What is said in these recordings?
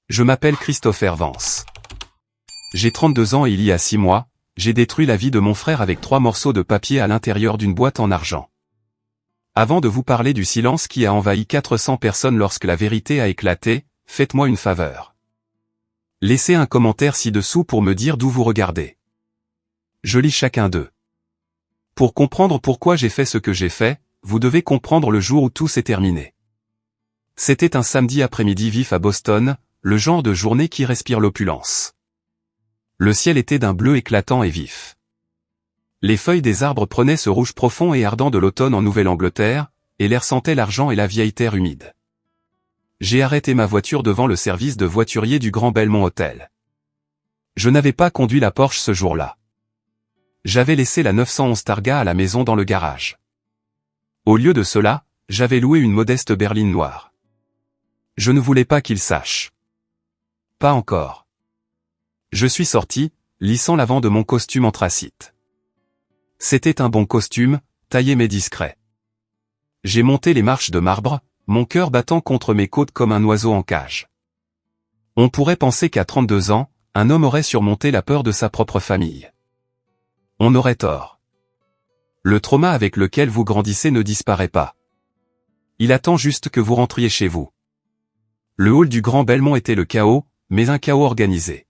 Je m'appelle Christopher Vance. J'ai 32 ans et il y a 6 mois, j'ai détruit la vie de mon frère avec 3 morceaux de papier à l'intérieur d'une boîte en argent. Avant de vous parler du silence qui a envahi 400 personnes lorsque la vérité a éclaté, faites-moi une faveur. Laissez un commentaire ci-dessous pour me dire d'où vous regardez. Je lis chacun d'eux. Pour comprendre pourquoi j'ai fait ce que j'ai fait, vous devez comprendre le jour où tout s'est terminé. C'était un samedi après-midi vif à Boston, le genre de journée qui respire l'opulence. Le ciel était d'un bleu éclatant et vif. Les feuilles des arbres prenaient ce rouge profond et ardent de l'automne en Nouvelle-Angleterre, et l'air sentait l'argent et la vieille terre humide. J'ai arrêté ma voiture devant le service de voiturier du Grand Belmont Hotel. Je n'avais pas conduit la Porsche ce jour-là. J'avais laissé la 911 Targa à la maison dans le garage. Au lieu de cela, j'avais loué une modeste berline noire. Je ne voulais pas qu'il sache. Pas encore. Je suis sorti, lissant l'avant de mon costume anthracite. C'était un bon costume, taillé mais discret. J'ai monté les marches de marbre, mon cœur battant contre mes côtes comme un oiseau en cage. On pourrait penser qu'à 32 ans, un homme aurait surmonté la peur de sa propre famille. On aurait tort. Le trauma avec lequel vous grandissez ne disparaît pas. Il attend juste que vous rentriez chez vous. Le hall du Grand Belmont était le chaos, mais un chaos organisé.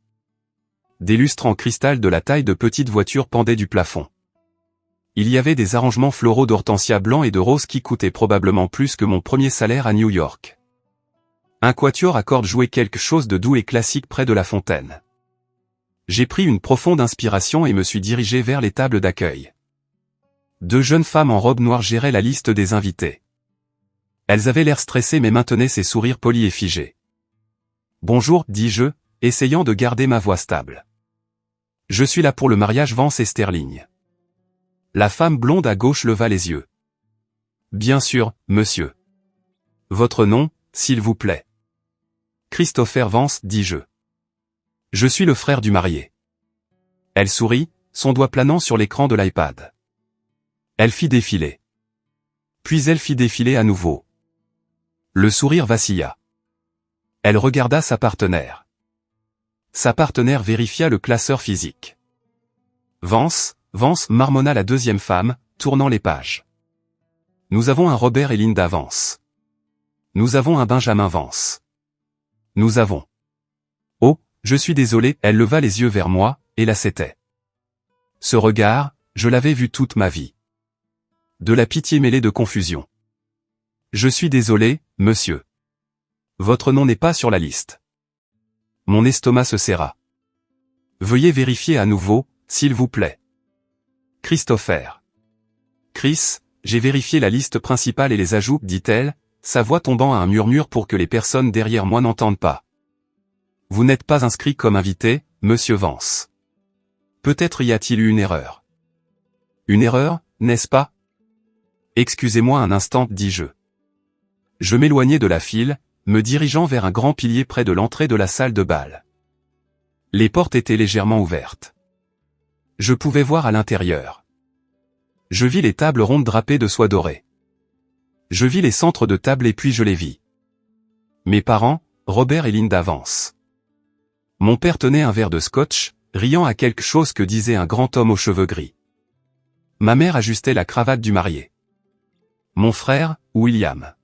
Des lustres en cristal de la taille de petites voitures pendaient du plafond. Il y avait des arrangements floraux d'hortensia blanc et de rose qui coûtaient probablement plus que mon premier salaire à New York. Un quatuor à cordes jouait quelque chose de doux et classique près de la fontaine. J'ai pris une profonde inspiration et me suis dirigé vers les tables d'accueil. 2 jeunes femmes en robe noire géraient la liste des invités. Elles avaient l'air stressées mais maintenaient ces sourires polis et figés. « Bonjour » dis-je, essayant de garder ma voix stable. « Je suis là pour le mariage Vance et Sterling. » La femme blonde à gauche leva les yeux. « Bien sûr, monsieur. »« Votre nom, s'il vous plaît. »« Christopher Vance » dis-je. « Je suis le frère du marié. » Elle sourit, son doigt planant sur l'écran de l'iPad. Elle fit défiler. Puis elle fit défiler à nouveau. Le sourire vacilla. Elle regarda sa partenaire. Sa partenaire vérifia le classeur physique. Vance, marmonna la deuxième femme, tournant les pages. Nous avons un Robert et Linda Vance. Nous avons un Benjamin Vance. Nous avons. Oh, je suis désolé, elle leva les yeux vers moi, et là c'était. Ce regard, je l'avais vu toute ma vie. De la pitié mêlée de confusion. Je suis désolé, monsieur. Votre nom n'est pas sur la liste. Mon estomac se serra. Veuillez vérifier à nouveau, s'il vous plaît. Christopher. Chris, j'ai vérifié la liste principale et les ajouts, dit-elle, sa voix tombant à un murmure pour que les personnes derrière moi n'entendent pas. Vous n'êtes pas inscrit comme invité, monsieur Vance. Peut-être y a-t-il eu une erreur. Une erreur, n'est-ce pas? Excusez-moi un instant, dis-je. Je m'éloignai de la file, me dirigeant vers un grand pilier près de l'entrée de la salle de bal. Les portes étaient légèrement ouvertes. Je pouvais voir à l'intérieur. Je vis les tables rondes drapées de soie dorée. Je vis les centres de table et puis je les vis. Mes parents, Robert et Linda Vance. Mon père tenait un verre de scotch, riant à quelque chose que disait un grand homme aux cheveux gris. Ma mère ajustait la cravate du marié. Mon frère, William.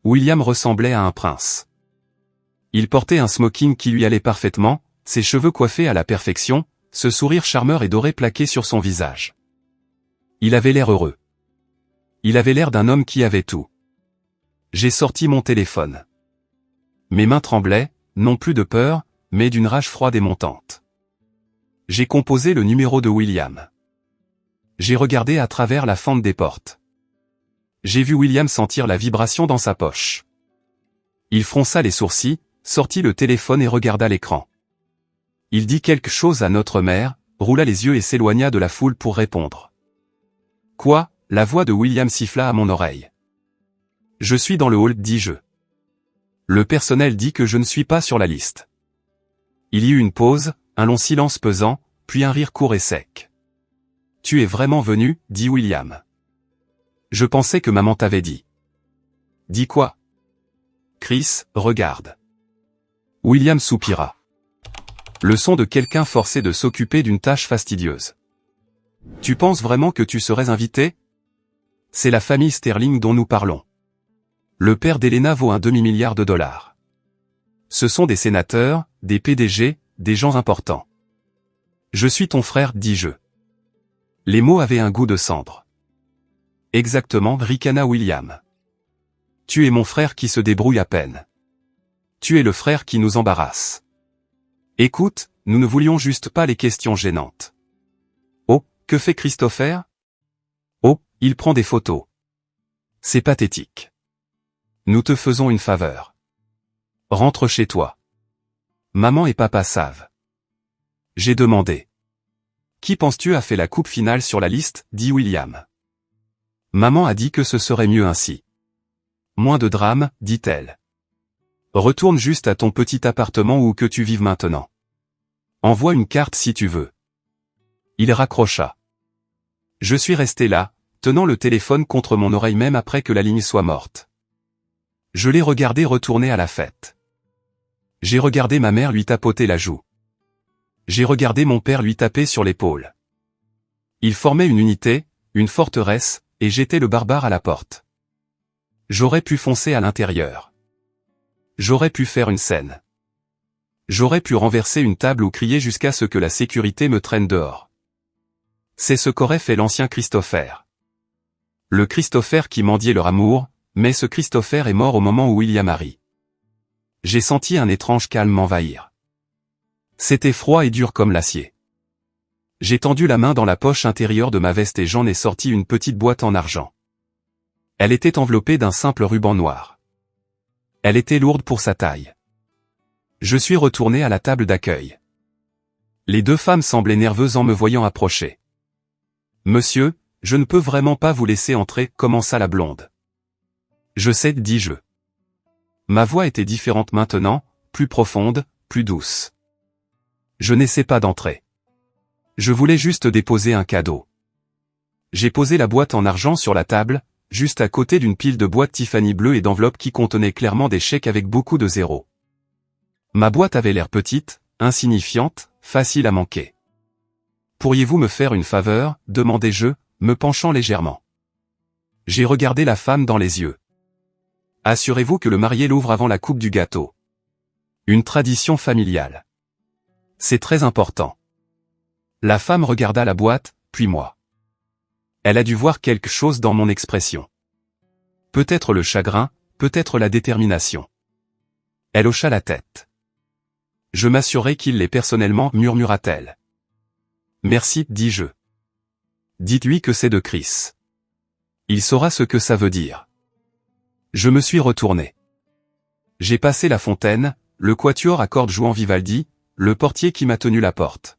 William ressemblait à un prince. Il portait un smoking qui lui allait parfaitement, ses cheveux coiffés à la perfection, ce sourire charmeur et doré plaqué sur son visage. Il avait l'air heureux. Il avait l'air d'un homme qui avait tout. J'ai sorti mon téléphone. Mes mains tremblaient, non plus de peur, mais d'une rage froide et montante. J'ai composé le numéro de William. J'ai regardé à travers la fente des portes. J'ai vu William sentir la vibration dans sa poche. Il fronça les sourcils, sortit le téléphone et regarda l'écran. Il dit quelque chose à notre mère, roula les yeux et s'éloigna de la foule pour répondre. Quoi? La voix de William siffla à mon oreille. Je suis dans le hall, dis-je. Le personnel dit que je ne suis pas sur la liste. Il y eut une pause, un long silence pesant, puis un rire court et sec. Tu es vraiment venu, dit William. Je pensais que maman t'avait dit. Dis quoi? Chris, regarde. William soupira. Le son de quelqu'un forcé de s'occuper d'une tâche fastidieuse. Tu penses vraiment que tu serais invité? C'est la famille Sterling dont nous parlons. Le père d'Elena vaut un demi-milliard de dollars. Ce sont des sénateurs, des PDG, des gens importants. Je suis ton frère, dis-je. Les mots avaient un goût de cendre. Exactement, ricana William. Tu es mon frère qui se débrouille à peine. Tu es le frère qui nous embarrasse. Écoute, nous ne voulions juste pas les questions gênantes. Oh, que fait Christopher? Oh, il prend des photos. C'est pathétique. Nous te faisons une faveur. Rentre chez toi. Maman et papa savent. J'ai demandé. Qui penses-tu a fait la coupe finale sur la liste, dit William. Maman a dit que ce serait mieux ainsi. Moins de drame, dit-elle. Retourne juste à ton petit appartement où que tu vives maintenant. Envoie une carte si tu veux. Il raccrocha. Je suis resté là, tenant le téléphone contre mon oreille même après que la ligne soit morte. Je l'ai regardé retourner à la fête. J'ai regardé ma mère lui tapoter la joue. J'ai regardé mon père lui taper sur l'épaule. Ils formaient une unité, une forteresse, et j'étais le barbare à la porte. J'aurais pu foncer à l'intérieur. J'aurais pu faire une scène. J'aurais pu renverser une table ou crier jusqu'à ce que la sécurité me traîne dehors. C'est ce qu'aurait fait l'ancien Christopher. Le Christopher qui mendiait leur amour, mais ce Christopher est mort au moment où William arrive. J'ai senti un étrange calme m'envahir. C'était froid et dur comme l'acier. J'ai tendu la main dans la poche intérieure de ma veste et j'en ai sorti une petite boîte en argent. Elle était enveloppée d'un simple ruban noir. Elle était lourde pour sa taille. Je suis retourné à la table d'accueil. Les deux femmes semblaient nerveuses en me voyant approcher. Monsieur, je ne peux vraiment pas vous laisser entrer, commença la blonde. Je sais, dis-je. Ma voix était différente maintenant, plus profonde, plus douce. Je n'essaie pas d'entrer. Je voulais juste déposer un cadeau. J'ai posé la boîte en argent sur la table, juste à côté d'une pile de boîtes Tiffany bleues et d'enveloppes qui contenaient clairement des chèques avec beaucoup de zéros. Ma boîte avait l'air petite, insignifiante, facile à manquer. Pourriez-vous me faire une faveur, demandai-je, me penchant légèrement. J'ai regardé la femme dans les yeux. Assurez-vous que le marié l'ouvre avant la coupe du gâteau. Une tradition familiale. C'est très important. La femme regarda la boîte, puis moi. Elle a dû voir quelque chose dans mon expression. Peut-être le chagrin, peut-être la détermination. Elle hocha la tête. Je m'assurai qu'il l'est personnellement, murmura-t-elle. Merci, dis-je. Dites-lui que c'est de Chris. Il saura ce que ça veut dire. Je me suis retourné. J'ai passé la fontaine, le quatuor à cordes jouant Vivaldi, le portier qui m'a tenu la porte.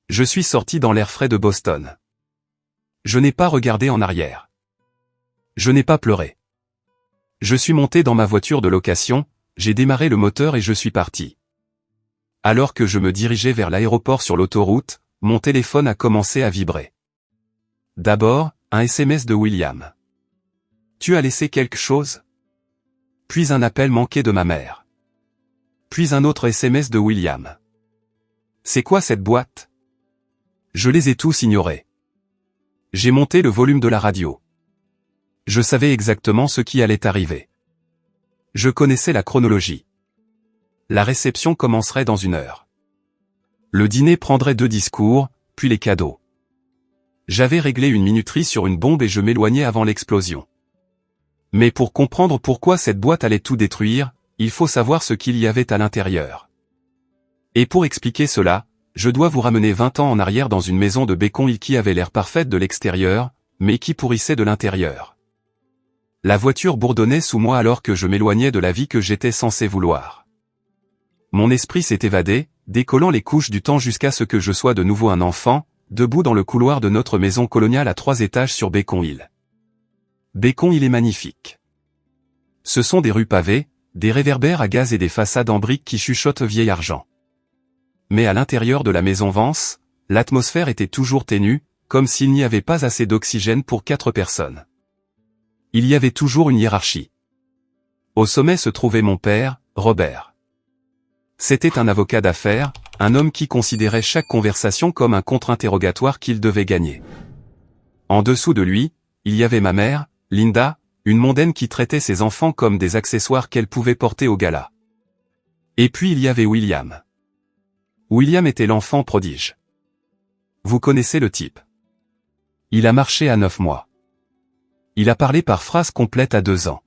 Je suis sorti dans l'air frais de Boston. Je n'ai pas regardé en arrière. Je n'ai pas pleuré. Je suis monté dans ma voiture de location, j'ai démarré le moteur et je suis parti. Alors que je me dirigeais vers l'aéroport sur l'autoroute, mon téléphone a commencé à vibrer. D'abord, un SMS de William. Tu as laissé quelque chose? Puis un appel manqué de ma mère. Puis un autre SMS de William. C'est quoi cette boîte? Je les ai tous ignorés. J'ai monté le volume de la radio. Je savais exactement ce qui allait arriver. Je connaissais la chronologie. La réception commencerait dans 1 heure. Le dîner prendrait 2 discours, puis les cadeaux. J'avais réglé une minuterie sur une bombe et je m'éloignais avant l'explosion. Mais pour comprendre pourquoi cette boîte allait tout détruire, il faut savoir ce qu'il y avait à l'intérieur. Et pour expliquer cela, je dois vous ramener 20 ans en arrière dans une maison de Bacon Hill qui avait l'air parfaite de l'extérieur, mais qui pourrissait de l'intérieur. La voiture bourdonnait sous moi alors que je m'éloignais de la vie que j'étais censé vouloir. Mon esprit s'est évadé, décollant les couches du temps jusqu'à ce que je sois de nouveau un enfant, debout dans le couloir de notre maison coloniale à 3 étages sur Bacon Hill. Bacon Hill est magnifique. Ce sont des rues pavées, des réverbères à gaz et des façades en briques qui chuchotent vieil argent. Mais à l'intérieur de la maison Vance, l'atmosphère était toujours ténue, comme s'il n'y avait pas assez d'oxygène pour 4 personnes. Il y avait toujours une hiérarchie. Au sommet se trouvait mon père, Robert. C'était un avocat d'affaires, un homme qui considérait chaque conversation comme un contre-interrogatoire qu'il devait gagner. En dessous de lui, il y avait ma mère, Linda, une mondaine qui traitait ses enfants comme des accessoires qu'elle pouvait porter au gala. Et puis il y avait William. William était l'enfant prodige. Vous connaissez le type. Il a marché à 9 mois. Il a parlé par phrase complète à 2 ans.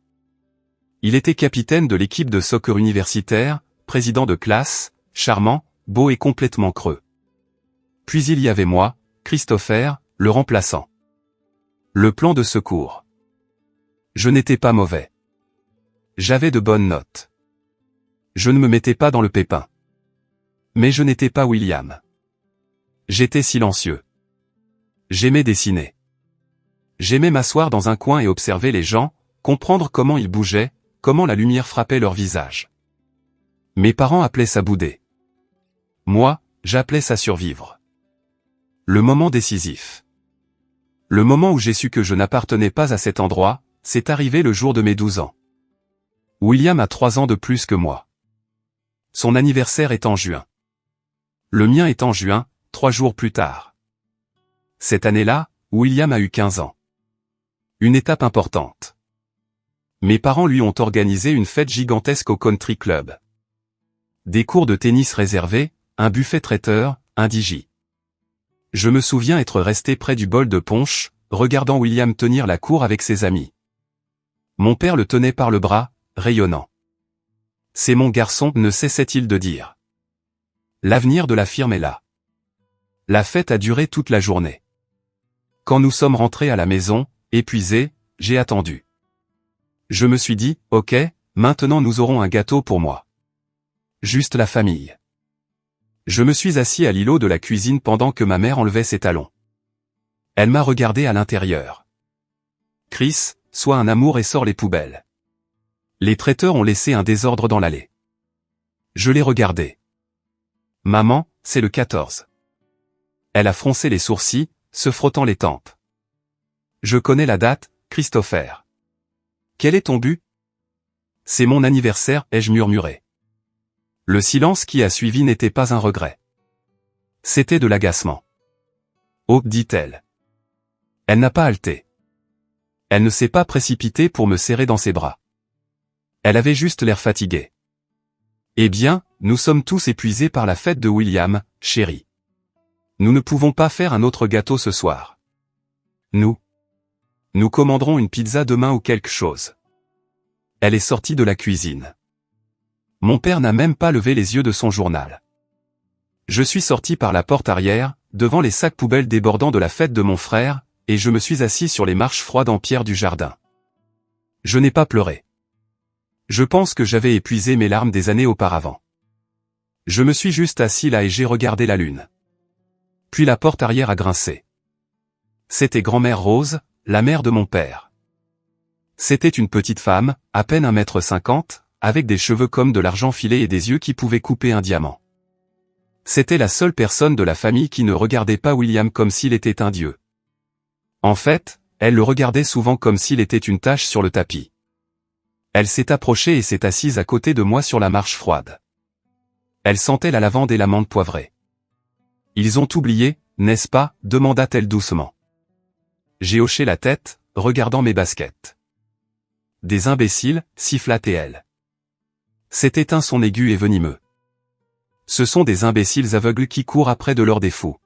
Il était capitaine de l'équipe de soccer universitaire, président de classe, charmant, beau et complètement creux. Puis il y avait moi, Christopher, le remplaçant. Le plan de secours. Je n'étais pas mauvais. J'avais de bonnes notes. Je ne me mettais pas dans le pépin. Mais je n'étais pas William. J'étais silencieux. J'aimais dessiner. J'aimais m'asseoir dans un coin et observer les gens, comprendre comment ils bougeaient, comment la lumière frappait leur visage. Mes parents appelaient ça bouder. Moi, j'appelais ça survivre. Le moment décisif. Le moment où j'ai su que je n'appartenais pas à cet endroit, c'est arrivé le jour de mes 12 ans. William a 3 ans de plus que moi. Son anniversaire est en juin. Le mien est en juin, 3 jours plus tard. Cette année-là, William a eu 15 ans. Une étape importante. Mes parents lui ont organisé une fête gigantesque au country club. Des cours de tennis réservés, un buffet traiteur, un DJ. Je me souviens être resté près du bol de punch, regardant William tenir la cour avec ses amis. Mon père le tenait par le bras, rayonnant. C'est mon garçon, ne cessait-il de dire. L'avenir de la firme est là. La fête a duré toute la journée. Quand nous sommes rentrés à la maison, épuisés, j'ai attendu. Je me suis dit, ok, maintenant nous aurons un gâteau pour moi. Juste la famille. Je me suis assis à l'îlot de la cuisine pendant que ma mère enlevait ses talons. Elle m'a regardé à l'intérieur. Chris, sois un amour et sors les poubelles. Les traiteurs ont laissé un désordre dans l'allée. Je l'ai regardé. Maman, c'est le 14. Elle a froncé les sourcils, se frottant les tempes. Je connais la date, Christopher. Quel est ton but? C'est mon anniversaire, ai-je murmuré. Le silence qui a suivi n'était pas un regret. C'était de l'agacement. Oh, dit-elle. Elle n'a pas halté. Elle ne s'est pas précipitée pour me serrer dans ses bras. Elle avait juste l'air fatiguée. Eh bien, nous sommes tous épuisés par la fête de William, chérie. Nous ne pouvons pas faire un autre gâteau ce soir. Nous commanderons une pizza demain ou quelque chose. Elle est sortie de la cuisine. Mon père n'a même pas levé les yeux de son journal. Je suis sorti par la porte arrière, devant les sacs poubelles débordant de la fête de mon frère, et je me suis assis sur les marches froides en pierre du jardin. Je n'ai pas pleuré. Je pense que j'avais épuisé mes larmes des années auparavant. Je me suis juste assis là et j'ai regardé la lune. Puis la porte arrière a grincé. C'était grand-mère Rose, la mère de mon père. C'était une petite femme, à peine 1,50 m, avec des cheveux comme de l'argent filé et des yeux qui pouvaient couper un diamant. C'était la seule personne de la famille qui ne regardait pas William comme s'il était un dieu. En fait, elle le regardait souvent comme s'il était une tache sur le tapis. Elle s'est approchée et s'est assise à côté de moi sur la marche froide. Elle sentait la lavande et l'amande poivrée. Ils ont oublié, n'est-ce pas, demanda-t-elle doucement. J'ai hoché la tête, regardant mes baskets. Des imbéciles, siffla-t-elle. C'était un son aigu et venimeux. Ce sont des imbéciles aveugles qui courent après de leurs défauts.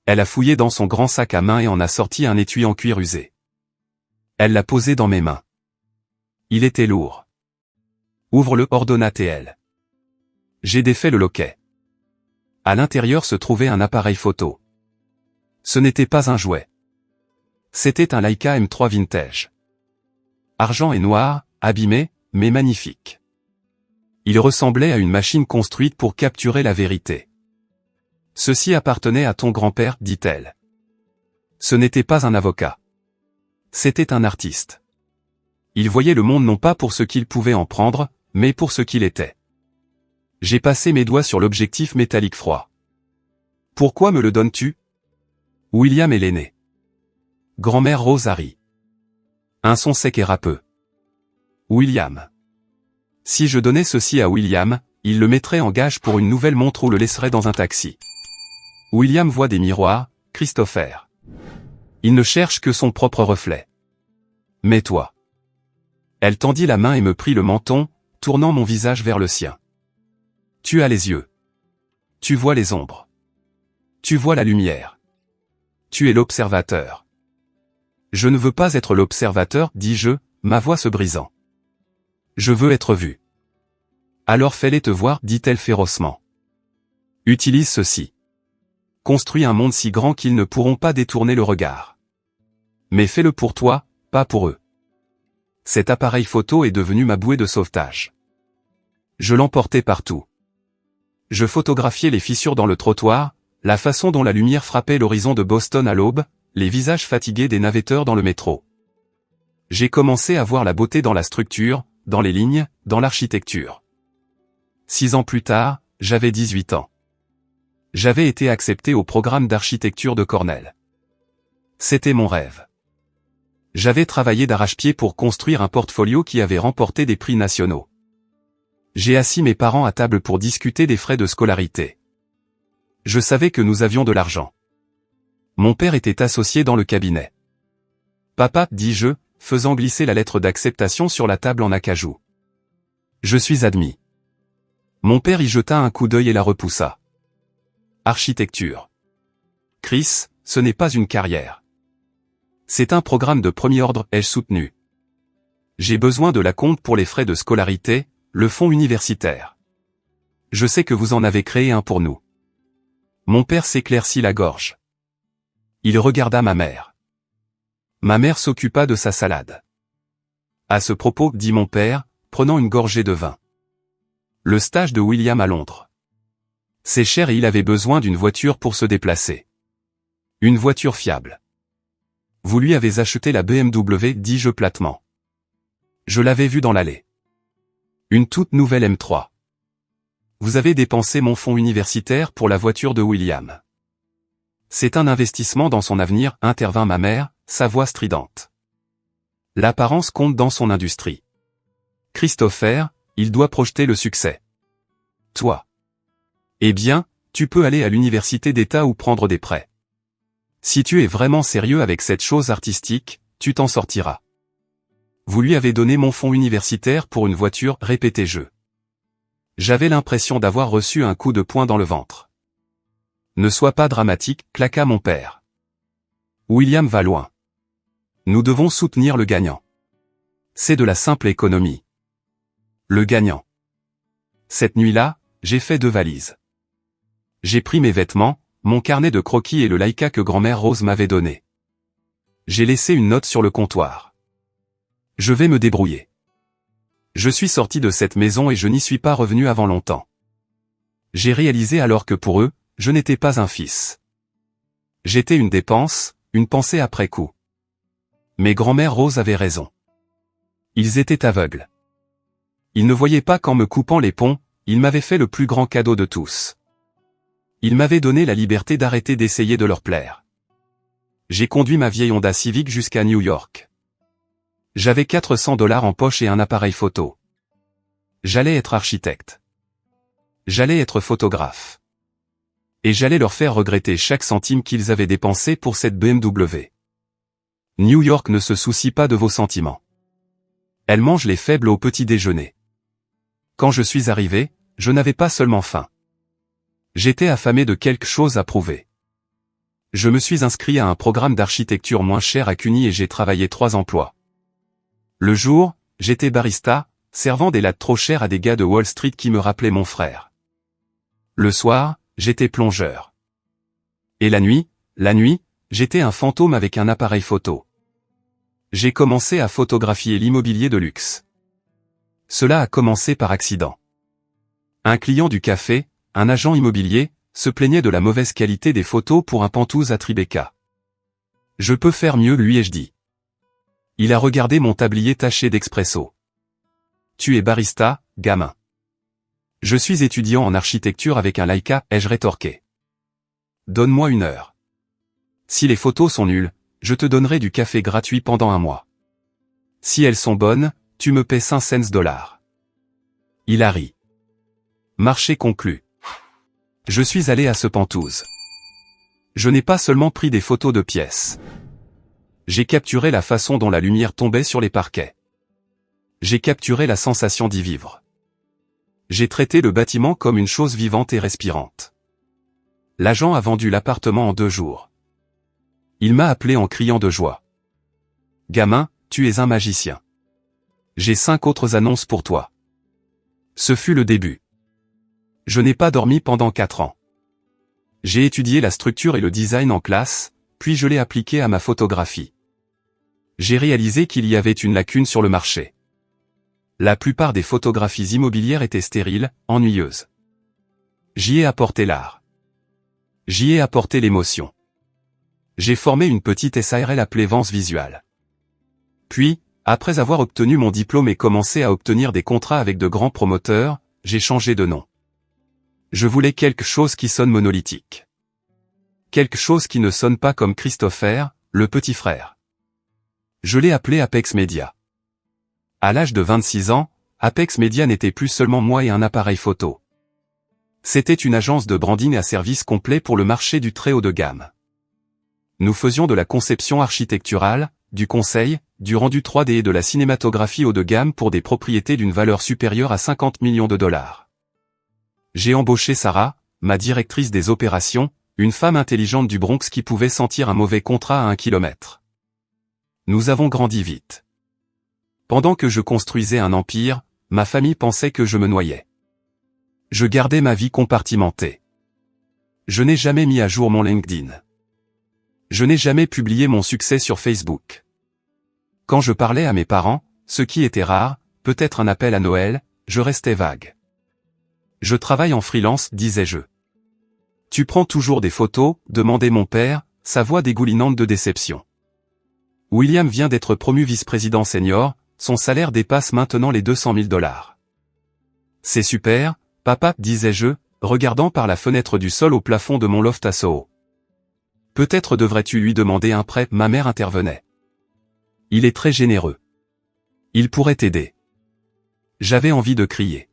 Elle a fouillé dans son grand sac à main et en a sorti un étui en cuir usé. Elle l'a posé dans mes mains. Il était lourd. Ouvre-le, ordonna-t-elle. J'ai défait le loquet. À l'intérieur se trouvait un appareil photo. Ce n'était pas un jouet. C'était un Leica M3 vintage. Argent et noir, abîmé, mais magnifique. Il ressemblait à une machine construite pour capturer la vérité. Ceci appartenait à ton grand-père, dit-elle. Ce n'était pas un avocat. C'était un artiste. Il voyait le monde non pas pour ce qu'il pouvait en prendre, mais pour ce qu'il était. J'ai passé mes doigts sur l'objectif métallique froid. Pourquoi me le donnes-tu? William est l'aîné. Grand-mère Rose a ri. Un son sec et râpeux. William. Si je donnais ceci à William, il le mettrait en gage pour une nouvelle montre ou le laisserait dans un taxi. William voit des miroirs, Christopher. Il ne cherche que son propre reflet. Mais toi. Elle tendit la main et me prit le menton, tournant mon visage vers le sien. Tu as les yeux. Tu vois les ombres. Tu vois la lumière. Tu es l'observateur. Je ne veux pas être l'observateur, dis-je, ma voix se brisant. Je veux être vu. Alors fais-les te voir, dit-elle férocement. Utilise ceci. Construis un monde si grand qu'ils ne pourront pas détourner le regard. Mais fais-le pour toi, pas pour eux. Cet appareil photo est devenu ma bouée de sauvetage. Je l'emportais partout. Je photographiais les fissures dans le trottoir, la façon dont la lumière frappait l'horizon de Boston à l'aube, les visages fatigués des navetteurs dans le métro. J'ai commencé à voir la beauté dans la structure, dans les lignes, dans l'architecture. 6 ans plus tard, j'avais 18 ans. J'avais été accepté au programme d'architecture de Cornell. C'était mon rêve. J'avais travaillé d'arrache-pied pour construire un portfolio qui avait remporté des prix nationaux. J'ai assis mes parents à table pour discuter des frais de scolarité. Je savais que nous avions de l'argent. Mon père était associé dans le cabinet. Papa, dis-je, faisant glisser la lettre d'acceptation sur la table en acajou. Je suis admis. Mon père y jeta un coup d'œil et la repoussa. Architecture. Chris, ce n'est pas une carrière. C'est un programme de premier ordre, ai-je soutenu. J'ai besoin de l'acompte pour les frais de scolarité, le fonds universitaire. Je sais que vous en avez créé un pour nous. Mon père s'éclaircit la gorge. Il regarda ma mère. Ma mère s'occupa de sa salade. À ce propos, dit mon père, prenant une gorgée de vin. Le stage de William à Londres. C'est cher et il avait besoin d'une voiture pour se déplacer. Une voiture fiable. Vous lui avez acheté la BMW, dis-je platement. Je l'avais vue dans l'allée. Une toute nouvelle M3. Vous avez dépensé mon fonds universitaire pour la voiture de William. C'est un investissement dans son avenir, intervint ma mère, sa voix stridente. L'apparence compte dans son industrie. Christopher, il doit projeter le succès. Toi. Eh bien, tu peux aller à l'université d'État ou prendre des prêts. Si tu es vraiment sérieux avec cette chose artistique, tu t'en sortiras. Vous lui avez donné mon fonds universitaire pour une voiture, répétai-je. J'avais l'impression d'avoir reçu un coup de poing dans le ventre. Ne sois pas dramatique, claqua mon père. William va loin. Nous devons soutenir le gagnant. C'est de la simple économie. Le gagnant. Cette nuit-là, j'ai fait 2 valises. J'ai pris mes vêtements, mon carnet de croquis et le Leica que grand-mère Rose m'avait donné. J'ai laissé une note sur le comptoir. Je vais me débrouiller. Je suis sorti de cette maison et je n'y suis pas revenu avant longtemps. J'ai réalisé alors que pour eux, je n'étais pas un fils. J'étais une dépense, une pensée après coup. Mais grand-mère Rose avait raison. Ils étaient aveugles. Ils ne voyaient pas qu'en me coupant les ponts, ils m'avaient fait le plus grand cadeau de tous. Ils m'avaient donné la liberté d'arrêter d'essayer de leur plaire. J'ai conduit ma vieille Honda Civic jusqu'à New York. J'avais $400 en poche et un appareil photo. J'allais être architecte. J'allais être photographe. Et j'allais leur faire regretter chaque centime qu'ils avaient dépensé pour cette BMW. New York ne se soucie pas de vos sentiments. Elle mange les faibles au petit déjeuner. Quand je suis arrivé, je n'avais pas seulement faim. J'étais affamé de quelque chose à prouver. Je me suis inscrit à un programme d'architecture moins cher à CUNY et j'ai travaillé 3 emplois. Le jour, j'étais barista, servant des lattes trop chères à des gars de Wall Street qui me rappelaient mon frère. Le soir, j'étais plongeur. Et la nuit, j'étais un fantôme avec un appareil photo. J'ai commencé à photographier l'immobilier de luxe. Cela a commencé par accident. Un client du café, un agent immobilier, se plaignait de la mauvaise qualité des photos pour un Penthouse à Tribeca. Je peux faire mieux, lui ai-je dit. Il a regardé mon tablier taché d'expresso. Tu es barista, gamin. Je suis étudiant en architecture avec un Leica, ai-je rétorqué. Donne-moi 1 heure. Si les photos sont nulles, je te donnerai du café gratuit pendant 1 mois. Si elles sont bonnes, tu me paies $5 cents. Il a ri. Marché conclu. Je suis allé à ce Pentouse. Je n'ai pas seulement pris des photos de pièces. J'ai capturé la façon dont la lumière tombait sur les parquets. J'ai capturé la sensation d'y vivre. J'ai traité le bâtiment comme une chose vivante et respirante. L'agent a vendu l'appartement en 2 jours. Il m'a appelé en criant de joie. Gamin, tu es un magicien. J'ai 5 autres annonces pour toi. Ce fut le début. Je n'ai pas dormi pendant 4 ans. J'ai étudié la structure et le design en classe, puis je l'ai appliqué à ma photographie. J'ai réalisé qu'il y avait une lacune sur le marché. La plupart des photographies immobilières étaient stériles, ennuyeuses. J'y ai apporté l'art. J'y ai apporté l'émotion. J'ai formé une petite SARL appelée Vence Visual. Puis, après avoir obtenu mon diplôme et commencé à obtenir des contrats avec de grands promoteurs, j'ai changé de nom. Je voulais quelque chose qui sonne monolithique. Quelque chose qui ne sonne pas comme Christopher, le petit frère. Je l'ai appelé Apex Media. À l'âge de 26 ans, Apex Media n'était plus seulement moi et un appareil photo. C'était une agence de branding à service complet pour le marché du très haut de gamme. Nous faisions de la conception architecturale, du conseil, du rendu 3D et de la cinématographie haut de gamme pour des propriétés d'une valeur supérieure à 50 millions de dollars. J'ai embauché Sarah, ma directrice des opérations, une femme intelligente du Bronx qui pouvait sentir un mauvais contrat à 1 kilomètre. Nous avons grandi vite. Pendant que je construisais un empire, ma famille pensait que je me noyais. Je gardais ma vie compartimentée. Je n'ai jamais mis à jour mon LinkedIn. Je n'ai jamais publié mon succès sur Facebook. Quand je parlais à mes parents, ce qui était rare, peut-être un appel à Noël, je restais vague. Je travaille en freelance, disais-je. Tu prends toujours des photos, demandait mon père, sa voix dégoulinante de déception. William vient d'être promu vice-président senior, son salaire dépasse maintenant les 200 000 dollars. C'est super, papa, disais-je, regardant par la fenêtre du sol au plafond de mon loft à Soho. Peut-être devrais-tu lui demander un prêt, ma mère intervenait. Il est très généreux. Il pourrait t'aider. J'avais envie de crier.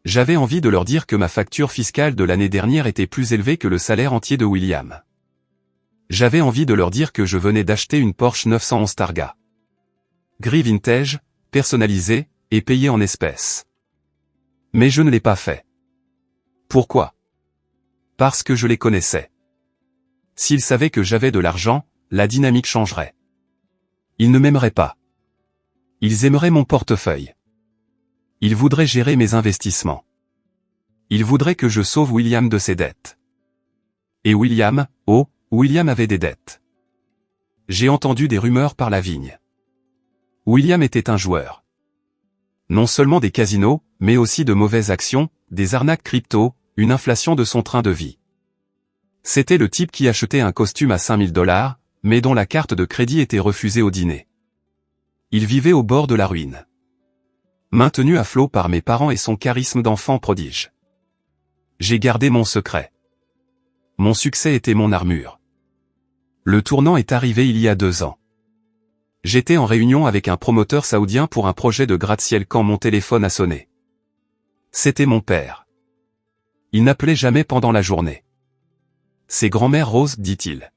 J'avais envie de leur dire que ma facture fiscale de l'année dernière était plus élevée que le salaire entier de William. J'avais envie de leur dire que je venais d'acheter une Porsche 911 Targa. Gris vintage, personnalisée, et payée en espèces. Mais je ne l'ai pas fait. Pourquoi? Parce que je les connaissais. S'ils savaient que j'avais de l'argent, la dynamique changerait. Ils ne m'aimeraient pas. Ils aimeraient mon portefeuille. Ils voudraient gérer mes investissements. Ils voudraient que je sauve William de ses dettes. Et William, oh, William avait des dettes. J'ai entendu des rumeurs par la vigne. William était un joueur. Non seulement des casinos, mais aussi de mauvaises actions, des arnaques crypto, une inflation de son train de vie. C'était le type qui achetait un costume à 5000 dollars, mais dont la carte de crédit était refusée au dîner. Il vivait au bord de la ruine. Maintenu à flot par mes parents et son charisme d'enfant prodige. J'ai gardé mon secret. Mon succès était mon armure. Le tournant est arrivé il y a 2 ans. J'étais en réunion avec un promoteur saoudien pour un projet de gratte-ciel quand mon téléphone a sonné. C'était mon père. Il n'appelait jamais pendant la journée. C'est grand-mère Rose, dit-il.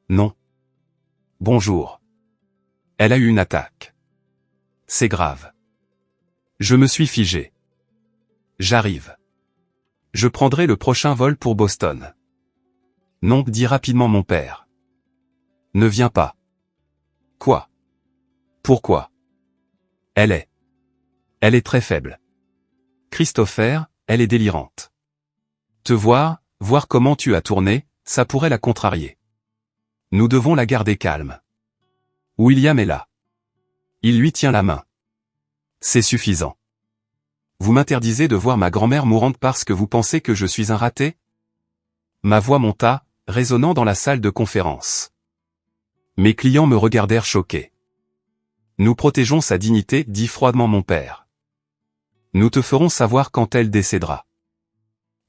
Non. Bonjour. Elle a eu une attaque. C'est grave. Je me suis figé. J'arrive. Je prendrai le prochain vol pour Boston. Non, dit rapidement mon père. Ne viens pas. Quoi? Pourquoi? Elle est très faible. Christopher, elle est délirante. Te voir comment tu as tourné, ça pourrait la contrarier. Nous devons la garder calme. William est là. Il lui tient la main. C'est suffisant. Vous m'interdisez de voir ma grand-mère mourante parce que vous pensez que je suis un raté? Ma voix monta, résonnant dans la salle de conférence. Mes clients me regardèrent choqués. Nous protégeons sa dignité, dit froidement mon père. Nous te ferons savoir quand elle décédera.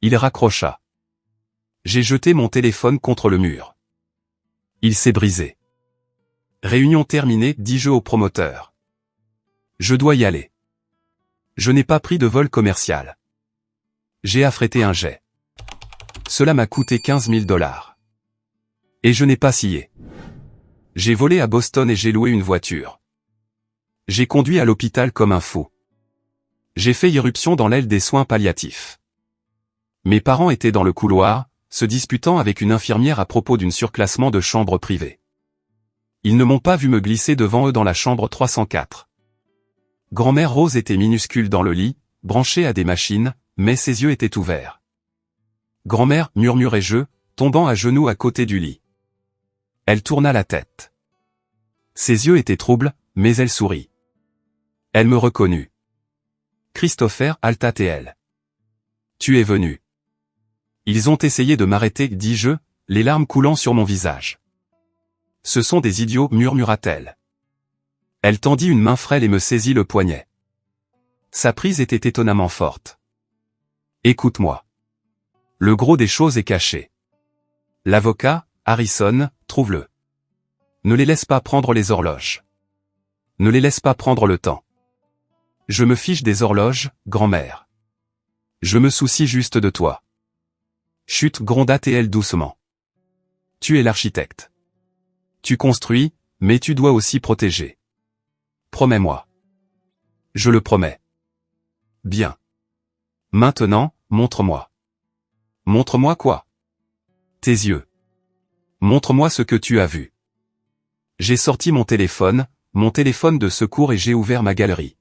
Il raccrocha. J'ai jeté mon téléphone contre le mur. Il s'est brisé. Réunion terminée, dis-je au promoteur. Je dois y aller. Je n'ai pas pris de vol commercial. J'ai affrété un jet. Cela m'a coûté 15 000 $. Et je n'ai pas scié. J'ai volé à Boston et j'ai loué une voiture. J'ai conduit à l'hôpital comme un fou. J'ai fait irruption dans l'aile des soins palliatifs. Mes parents étaient dans le couloir, se disputant avec une infirmière à propos d'un surclassement de chambre privée. Ils ne m'ont pas vu me glisser devant eux dans la chambre 304. Grand-mère Rose était minuscule dans le lit, branchée à des machines, mais ses yeux étaient ouverts. Grand-mère, murmurai-je, tombant à genoux à côté du lit. Elle tourna la tête. Ses yeux étaient troubles, mais elle sourit. Elle me reconnut. Christopher, halta-t-elle. Tu es venu. Ils ont essayé de m'arrêter, dis-je, les larmes coulant sur mon visage. Ce sont des idiots, murmura-t-elle. Elle tendit une main frêle et me saisit le poignet. Sa prise était étonnamment forte. Écoute-moi. Le gros des choses est caché. L'avocat, Harrison, trouve-le. Ne les laisse pas prendre les horloges. Ne les laisse pas prendre le temps. Je me fiche des horloges, grand-mère. Je me soucie juste de toi. Chut, gronda-t-elle doucement. Tu es l'architecte. Tu construis, mais tu dois aussi protéger. Promets-moi. Je le promets. Bien. Maintenant, montre-moi. Montre-moi quoi? Tes yeux. Montre-moi ce que tu as vu. J'ai sorti mon téléphone de secours et j'ai ouvert ma galerie.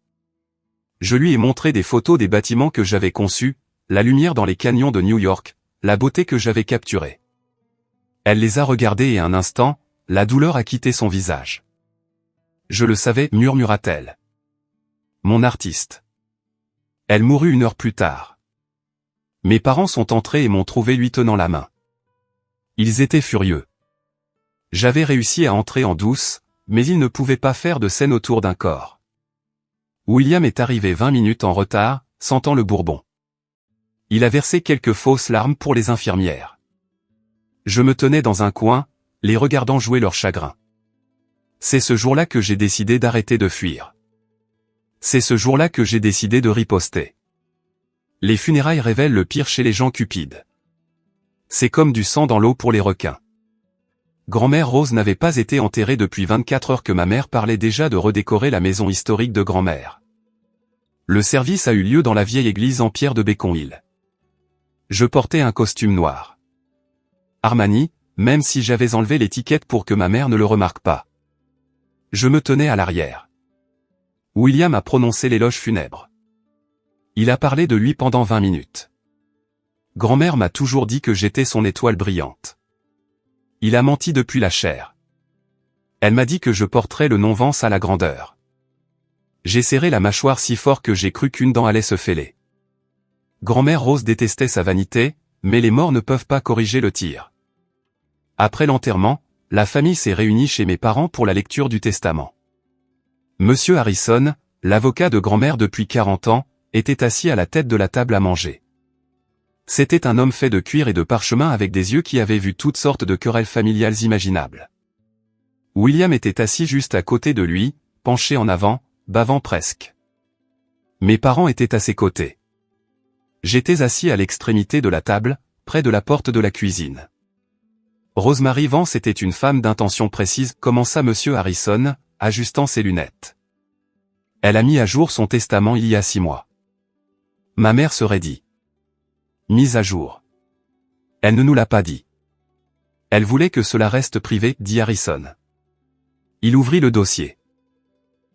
Je lui ai montré des photos des bâtiments que j'avais conçus, la lumière dans les canyons de New York, la beauté que j'avais capturée. Elle les a regardés et un instant, la douleur a quitté son visage. Je le savais, murmura-t-elle. Mon artiste. Elle mourut 1 heure plus tard. Mes parents sont entrés et m'ont trouvé lui tenant la main. Ils étaient furieux. J'avais réussi à entrer en douce, mais ils ne pouvaient pas faire de scène autour d'un corps. William est arrivé 20 minutes en retard, sentant le bourbon. Il a versé quelques fausses larmes pour les infirmières. Je me tenais dans un coin, les regardant jouer leur chagrin. C'est ce jour-là que j'ai décidé d'arrêter de fuir. C'est ce jour-là que j'ai décidé de riposter. Les funérailles révèlent le pire chez les gens cupides. C'est comme du sang dans l'eau pour les requins. Grand-mère Rose n'avait pas été enterrée depuis 24 heures que ma mère parlait déjà de redécorer la maison historique de grand-mère. Le service a eu lieu dans la vieille église en pierre de Beacon Hill. Je portais un costume noir. Armani, même si j'avais enlevé l'étiquette pour que ma mère ne le remarque pas. Je me tenais à l'arrière. William a prononcé l'éloge funèbre. Il a parlé de lui pendant 20 minutes. Grand-mère m'a toujours dit que j'étais son étoile brillante. Il a menti depuis la chair. Elle m'a dit que je porterais le nom Vance à la grandeur. J'ai serré la mâchoire si fort que j'ai cru qu'une dent allait se fêler. Grand-mère Rose détestait sa vanité, mais les morts ne peuvent pas corriger le tir. Après l'enterrement, la famille s'est réunie chez mes parents pour la lecture du testament. Monsieur Harrison, l'avocat de grand-mère depuis 40 ans, était assis à la tête de la table à manger. C'était un homme fait de cuir et de parchemin avec des yeux qui avaient vu toutes sortes de querelles familiales imaginables. William était assis juste à côté de lui, penché en avant, bavant presque. Mes parents étaient à ses côtés. J'étais assis à l'extrémité de la table, près de la porte de la cuisine. Rosemary Vance était une femme d'intention précise, commença Monsieur Harrison, ajustant ses lunettes. Elle a mis à jour son testament il y a 6 mois. Ma mère serait dit. Mise à jour. Elle ne nous l'a pas dit. Elle voulait que cela reste privé, dit Harrison. Il ouvrit le dossier.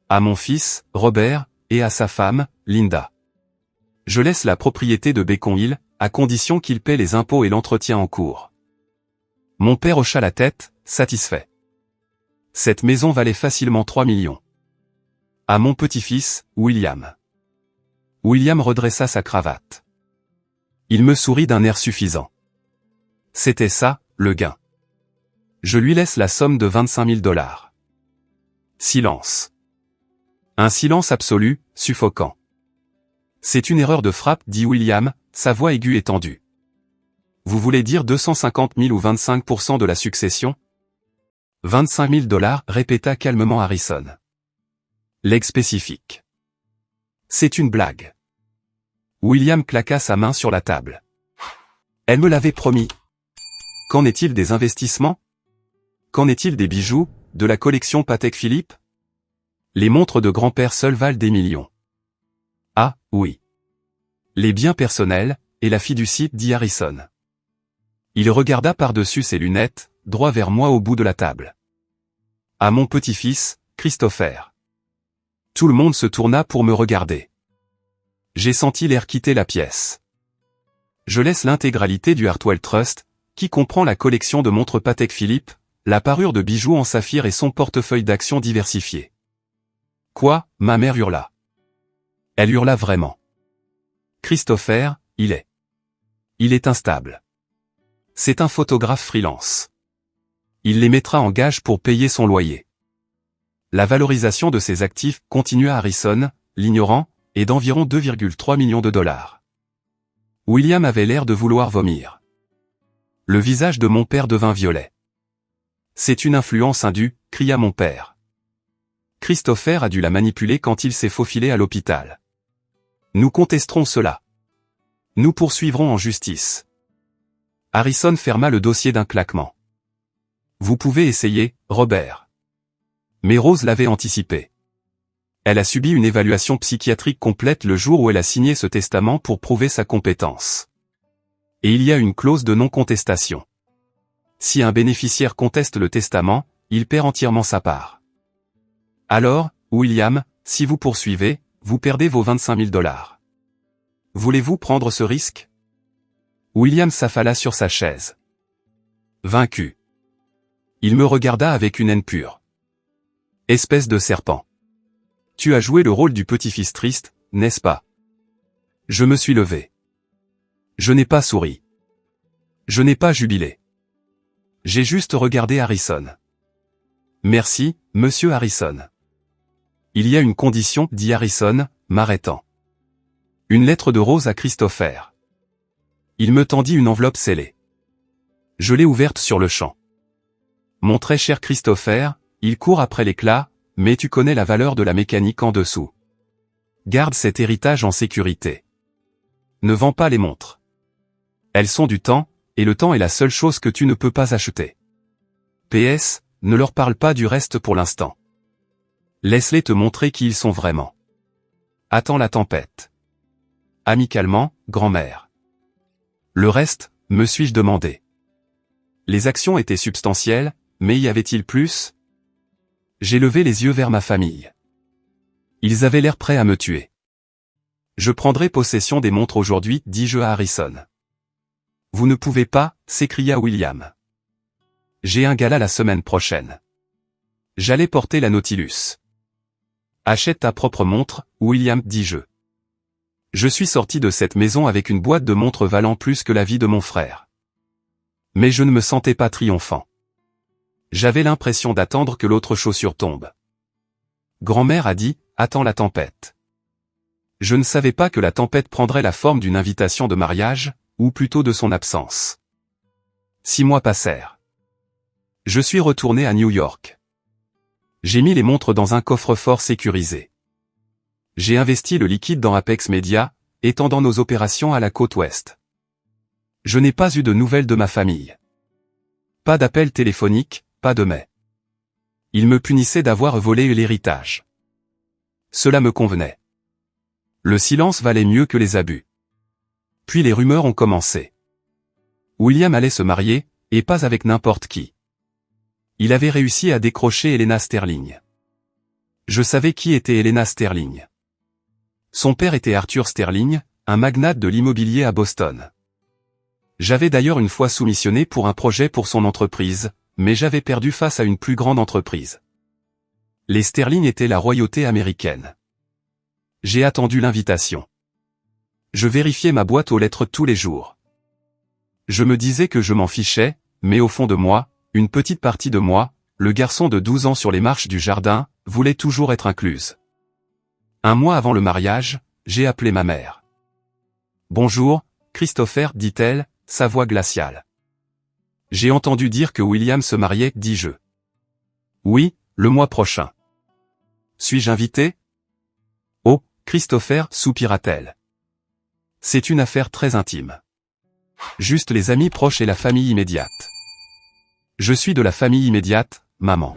À mon fils, Robert, et à sa femme, Linda. Je laisse la propriété de Beacon Hill, à condition qu'il paie les impôts et l'entretien en cours. Mon père hocha la tête, satisfait. Cette maison valait facilement 3 millions. À mon petit-fils, William. William redressa sa cravate. Il me sourit d'un air suffisant. C'était ça, le gain. Je lui laisse la somme de 25 000 $. Silence. Un silence absolu, suffocant. C'est une erreur de frappe, dit William, sa voix aiguë et tendue. Vous voulez dire 250 000 ou 25% de la succession? 25 000 $, répéta calmement Harrison. Legs spécifique. C'est une blague. William claqua sa main sur la table. Elle me l'avait promis. Qu'en est-il des investissements? Qu'en est-il des bijoux, de la collection Patek Philippe? Les montres de grand-père seules valent des millions. Ah, oui. Les biens personnels, et la fiducie, dit Harrison. Il regarda par-dessus ses lunettes, droit vers moi au bout de la table. À mon petit-fils, Christopher. Tout le monde se tourna pour me regarder. J'ai senti l'air quitter la pièce. Je laisse l'intégralité du Hartwell Trust, qui comprend la collection de montres Patek Philippe, la parure de bijoux en saphir et son portefeuille d'actions diversifié. Quoi, ma mère hurla. Elle hurla vraiment. Christopher, il est instable. C'est un photographe freelance. Il les mettra en gage pour payer son loyer. La valorisation de ses actifs, continua Harrison, l'ignorant, est d'environ 2,3 millions de dollars. William avait l'air de vouloir vomir. Le visage de mon père devint violet. C'est une influence indue, cria mon père. Christopher a dû la manipuler quand il s'est faufilé à l'hôpital. Nous contesterons cela. Nous poursuivrons en justice. Harrison ferma le dossier d'un claquement. Vous pouvez essayer, Robert. Mais Rose l'avait anticipé. Elle a subi une évaluation psychiatrique complète le jour où elle a signé ce testament pour prouver sa compétence. Et il y a une clause de non-contestation. Si un bénéficiaire conteste le testament, il perd entièrement sa part. Alors, William, si vous poursuivez, vous perdez vos 25 000 dollars. Voulez-vous prendre ce risque? William s'affala sur sa chaise. Vaincu. Il me regarda avec une haine pure. Espèce de serpent. Tu as joué le rôle du petit-fils triste, n'est-ce pas? Je me suis levé. Je n'ai pas souri. Je n'ai pas jubilé. J'ai juste regardé Harrison. Merci, monsieur Harrison. Il y a une condition, dit Harrison, m'arrêtant. Une lettre de Rose à Christopher. Il me tendit une enveloppe scellée. Je l'ai ouverte sur le champ. Mon très cher Christopher, il court après l'éclat, mais tu connais la valeur de la mécanique en dessous. Garde cet héritage en sécurité. Ne vends pas les montres. Elles sont du temps, et le temps est la seule chose que tu ne peux pas acheter. PS, ne leur parle pas du reste pour l'instant. Laisse-les te montrer qui ils sont vraiment. Attends la tempête. Amicalement, grand-mère. Le reste, me suis-je demandé. Les actions étaient substantielles, mais y avait-il plus? J'ai levé les yeux vers ma famille. Ils avaient l'air prêts à me tuer. Je prendrai possession des montres aujourd'hui, dis-je à Harrison. Vous ne pouvez pas, s'écria William. J'ai un gala la semaine prochaine. J'allais porter la Nautilus. Achète ta propre montre, William, dis-je. Je suis sorti de cette maison avec une boîte de montres valant plus que la vie de mon frère. Mais je ne me sentais pas triomphant. J'avais l'impression d'attendre que l'autre chaussure tombe. Grand-mère a dit, attends la tempête. Je ne savais pas que la tempête prendrait la forme d'une invitation de mariage, ou plutôt de son absence. 6 mois passèrent. Je suis retourné à New York. J'ai mis les montres dans un coffre-fort sécurisé. J'ai investi le liquide dans Apex Media, étendant nos opérations à la côte ouest. Je n'ai pas eu de nouvelles de ma famille. Pas d'appel téléphonique, pas de mail. Ils me punissaient d'avoir volé l'héritage. Cela me convenait. Le silence valait mieux que les abus. Puis les rumeurs ont commencé. William allait se marier, et pas avec n'importe qui. Il avait réussi à décrocher Elena Sterling. Je savais qui était Elena Sterling. Son père était Arthur Sterling, un magnate de l'immobilier à Boston. J'avais d'ailleurs une fois soumissionné pour un projet pour son entreprise, mais j'avais perdu face à une plus grande entreprise. Les Sterling étaient la royauté américaine. J'ai attendu l'invitation. Je vérifiais ma boîte aux lettres tous les jours. Je me disais que je m'en fichais, mais au fond de moi, une petite partie de moi, le garçon de 12 ans sur les marches du jardin, voulait toujours être incluse. Un mois avant le mariage, j'ai appelé ma mère. « Bonjour, Christopher, dit-elle, sa voix glaciale. J'ai entendu dire que William se mariait, dis-je. Oui, le mois prochain. Suis-je invité? Oh, Christopher, soupira-t-elle. C'est une affaire très intime. Juste les amis proches et la famille immédiate. Je suis de la famille immédiate, maman.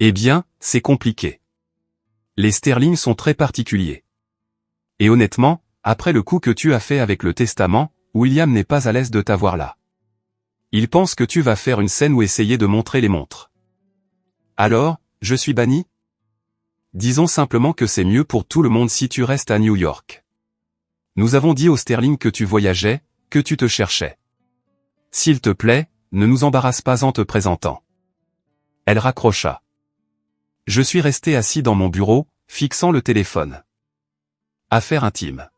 Eh bien, c'est compliqué. Les Sterling sont très particuliers. Et honnêtement, après le coup que tu as fait avec le testament, William n'est pas à l'aise de t'avoir là. Il pense que tu vas faire une scène ou essayer de montrer les montres. Alors, je suis banni? Disons simplement que c'est mieux pour tout le monde si tu restes à New York. Nous avons dit aux Sterling que tu voyageais, que tu te cherchais. S'il te plaît, ne nous embarrasse pas en te présentant. Elle raccrocha. Je suis resté assis dans mon bureau, fixant le téléphone. Affaire intime.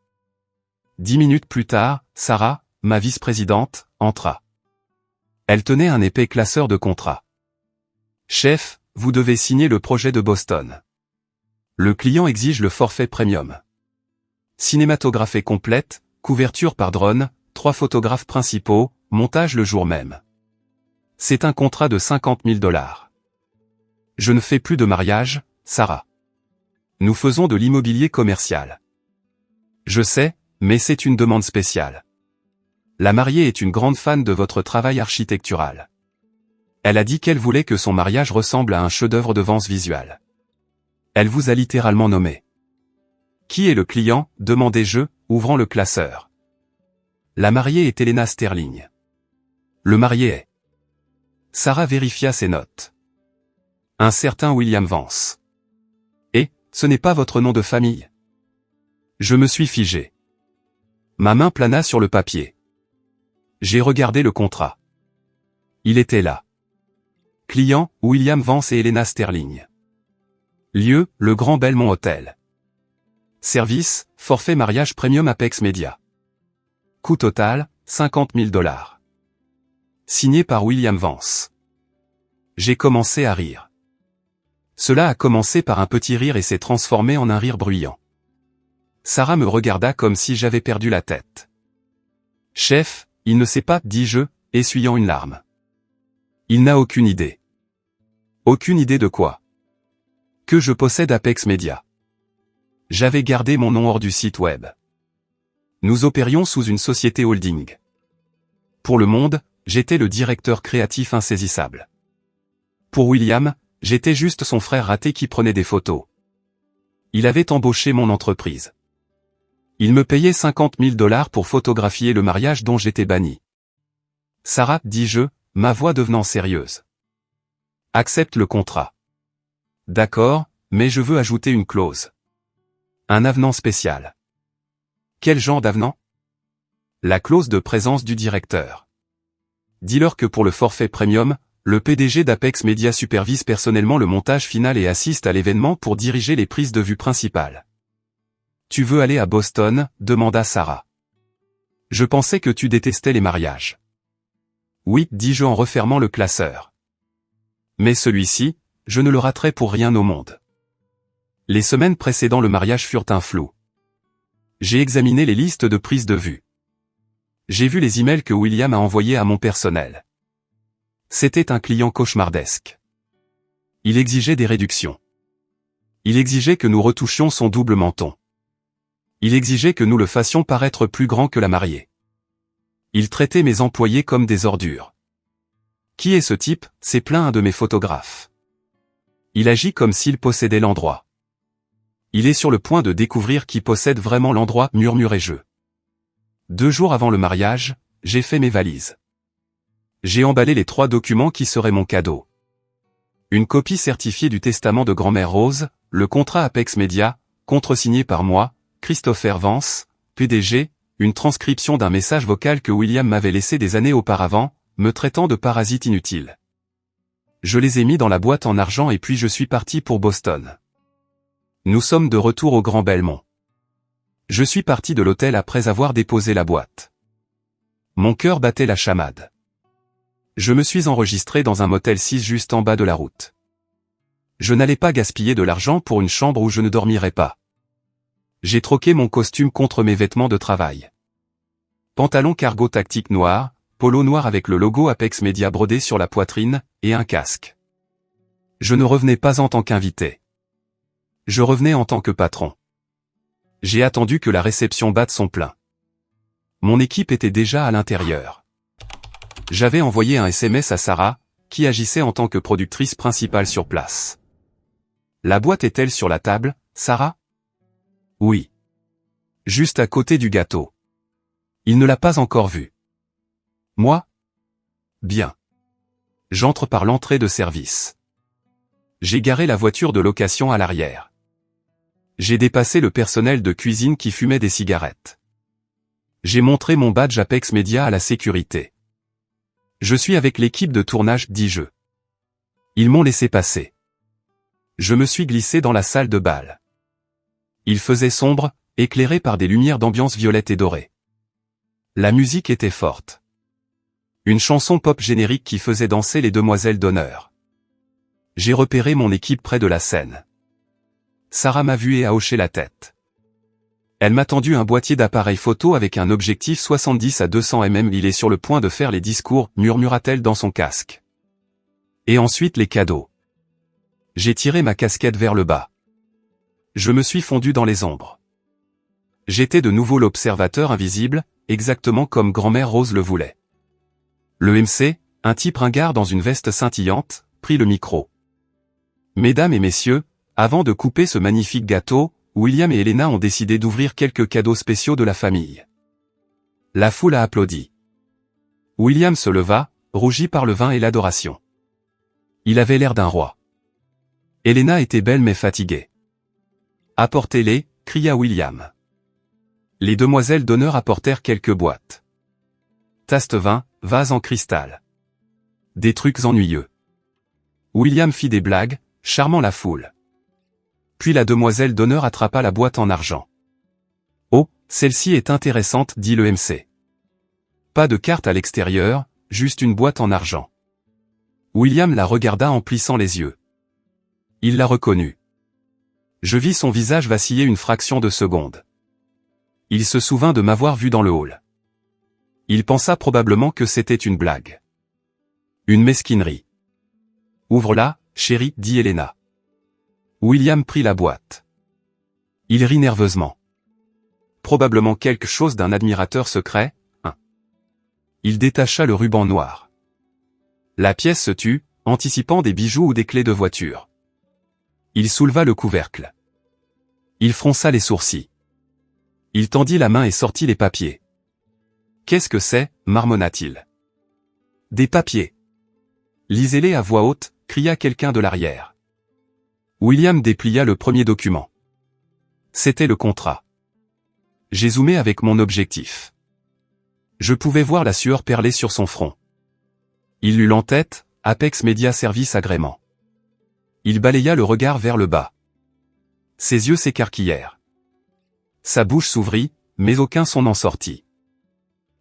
10 minutes plus tard, Sarah, ma vice-présidente, entra. Elle tenait un épais classeur de contrats. Chef, vous devez signer le projet de Boston. Le client exige le forfait premium. Cinématographie complète, couverture par drone, 3 photographes principaux, montage le jour même. C'est un contrat de 50 000 $. Je ne fais plus de mariage, Sarah. Nous faisons de l'immobilier commercial. Je sais, mais c'est une demande spéciale. La mariée est une grande fan de votre travail architectural. Elle a dit qu'elle voulait que son mariage ressemble à un chef-d'œuvre de Vance Visual. Elle vous a littéralement nommé. Qui est le client, demandai-je, ouvrant le classeur. La mariée est Elena Sterling. Le marié est. Sarah vérifia ses notes. Un certain William Vance. Et, ce n'est pas votre nom de famille. Je me suis figé. Ma main plana sur le papier. J'ai regardé le contrat. Il était là. Client, William Vance et Elena Sterling. Lieu, le Grand Belmont Hotel. Service, forfait mariage premium Apex Media. Coût total, 50 000 $. Signé par William Vance. J'ai commencé à rire. Cela a commencé par un petit rire et s'est transformé en un rire bruyant. Sarah me regarda comme si j'avais perdu la tête. Chef, il ne sait pas, dis-je, essuyant une larme. Il n'a aucune idée. Aucune idée de quoi? Que je possède Apex Media. J'avais gardé mon nom hors du site web. Nous opérions sous une société holding. Pour le monde, j'étais le directeur créatif insaisissable. Pour William, j'étais juste son frère raté qui prenait des photos. Il avait embauché mon entreprise. Il me payait 50 000 $ pour photographier le mariage dont j'étais banni. Sarah, dis-je, ma voix devenant sérieuse. Accepte le contrat. D'accord, mais je veux ajouter une clause. Un avenant spécial. Quel genre d'avenant? La clause de présence du directeur. Dis-leur que pour le forfait premium, le PDG d'Apex Media supervise personnellement le montage final et assiste à l'événement pour diriger les prises de vue principales. Tu veux aller à Boston? Demanda Sarah. Je pensais que tu détestais les mariages. Oui, dis-je en refermant le classeur. Mais celui-ci, je ne le raterai pour rien au monde. Les semaines précédant le mariage furent un flou. J'ai examiné les listes de prises de vue. J'ai vu les emails que William a envoyés à mon personnel. C'était un client cauchemardesque. Il exigeait des réductions. Il exigeait que nous retouchions son double menton. Il exigeait que nous le fassions paraître plus grand que la mariée. Il traitait mes employés comme des ordures. Qui est ce type? S'est plaint un de mes photographes. Il agit comme s'il possédait l'endroit. Il est sur le point de découvrir qui possède vraiment l'endroit, murmurai-je. 2 jours avant le mariage, j'ai fait mes valises. J'ai emballé les 3 documents qui seraient mon cadeau. Une copie certifiée du testament de grand-mère Rose, le contrat Apex Media, contresigné par moi, Christopher Vance, PDG, une transcription d'un message vocal que William m'avait laissé des années auparavant, me traitant de parasite inutile. Je les ai mis dans la boîte en argent et puis je suis parti pour Boston. Nous sommes de retour au Grand Belmont. Je suis parti de l'hôtel après avoir déposé la boîte. Mon cœur battait la chamade. Je me suis enregistré dans un motel 6 juste en bas de la route. Je n'allais pas gaspiller de l'argent pour une chambre où je ne dormirais pas. J'ai troqué mon costume contre mes vêtements de travail. Pantalon cargo tactique noir, polo noir avec le logo Apex Media brodé sur la poitrine, et un casque. Je ne revenais pas en tant qu'invité. Je revenais en tant que patron. J'ai attendu que la réception batte son plein. Mon équipe était déjà à l'intérieur. J'avais envoyé un SMS à Sarah, qui agissait en tant que productrice principale sur place. La boîte est-elle sur la table, Sarah? Oui. Juste à côté du gâteau. Il ne l'a pas encore vue. Moi? Bien. J'entre par l'entrée de service. J'ai garé la voiture de location à l'arrière. J'ai dépassé le personnel de cuisine qui fumait des cigarettes. J'ai montré mon badge Apex Media à la sécurité. Je suis avec l'équipe de tournage, dis-je. Ils m'ont laissé passer. Je me suis glissé dans la salle de bal. Il faisait sombre, éclairé par des lumières d'ambiance violette et dorée. La musique était forte. Une chanson pop générique qui faisait danser les demoiselles d'honneur. J'ai repéré mon équipe près de la scène. Sarah m'a vu et a hoché la tête. Elle m'a tendu un boîtier d'appareil photo avec un objectif 70 à 200 mm. Il est sur le point de faire les discours, murmura-t-elle dans son casque. Et ensuite les cadeaux. J'ai tiré ma casquette vers le bas. Je me suis fondu dans les ombres. J'étais de nouveau l'observateur invisible, exactement comme grand-mère Rose le voulait. Le MC, un type ringard dans une veste scintillante, prit le micro. Mesdames et messieurs, avant de couper ce magnifique gâteau, William et Elena ont décidé d'ouvrir quelques cadeaux spéciaux de la famille. La foule a applaudi. William se leva, rougi par le vin et l'adoration. Il avait l'air d'un roi. Elena était belle mais fatiguée. Apportez-les, cria William. Les demoiselles d'honneur apportèrent quelques boîtes. Taste-vin, vase en cristal. Des trucs ennuyeux. William fit des blagues, charmant la foule. Puis la demoiselle d'honneur attrapa la boîte en argent. « Oh, celle-ci est intéressante, dit le MC. Pas de carte à l'extérieur, juste une boîte en argent. » William la regarda en plissant les yeux. Il la reconnut. Je vis son visage vaciller une fraction de seconde. Il se souvint de m'avoir vu dans le hall. Il pensa probablement que c'était une blague. Une mesquinerie. « Ouvre-la, chérie, dit Elena. William prit la boîte. Il rit nerveusement. Probablement quelque chose d'un admirateur secret, hein. Il détacha le ruban noir. La pièce se tut, anticipant des bijoux ou des clés de voiture. Il souleva le couvercle. Il fronça les sourcils. Il tendit la main et sortit les papiers. « Qu'est-ce que c'est » marmonna-t-il. « Des papiers. »« Lisez-les à voix haute » cria quelqu'un de l'arrière. William déplia le premier document. C'était le contrat. J'ai zoomé avec mon objectif. Je pouvais voir la sueur perler sur son front. Il lut l'en-tête, Apex Media Service Agrément. Il balaya le regard vers le bas. Ses yeux s'écarquillèrent. Sa bouche s'ouvrit, mais aucun son n'en sortit.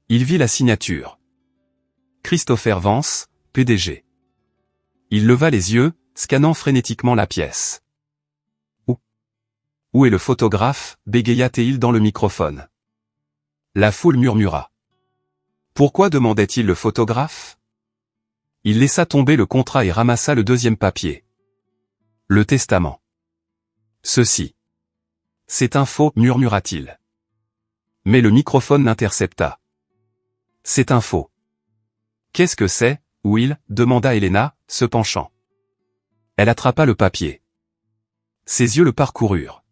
Il vit la signature. Christopher Vance, PDG. Il leva les yeux, scannant frénétiquement la pièce. Où est le photographe, bégaya-t-il dans le microphone. La foule murmura. Pourquoi demandait-il le photographe? Il laissa tomber le contrat et ramassa le deuxième papier. Le testament. Ceci. C'est un faux, murmura-t-il. Mais le microphone l'intercepta. C'est un faux. Qu'est-ce que c'est, Will? Demanda Elena, se penchant. Elle attrapa le papier. Ses yeux le parcoururent.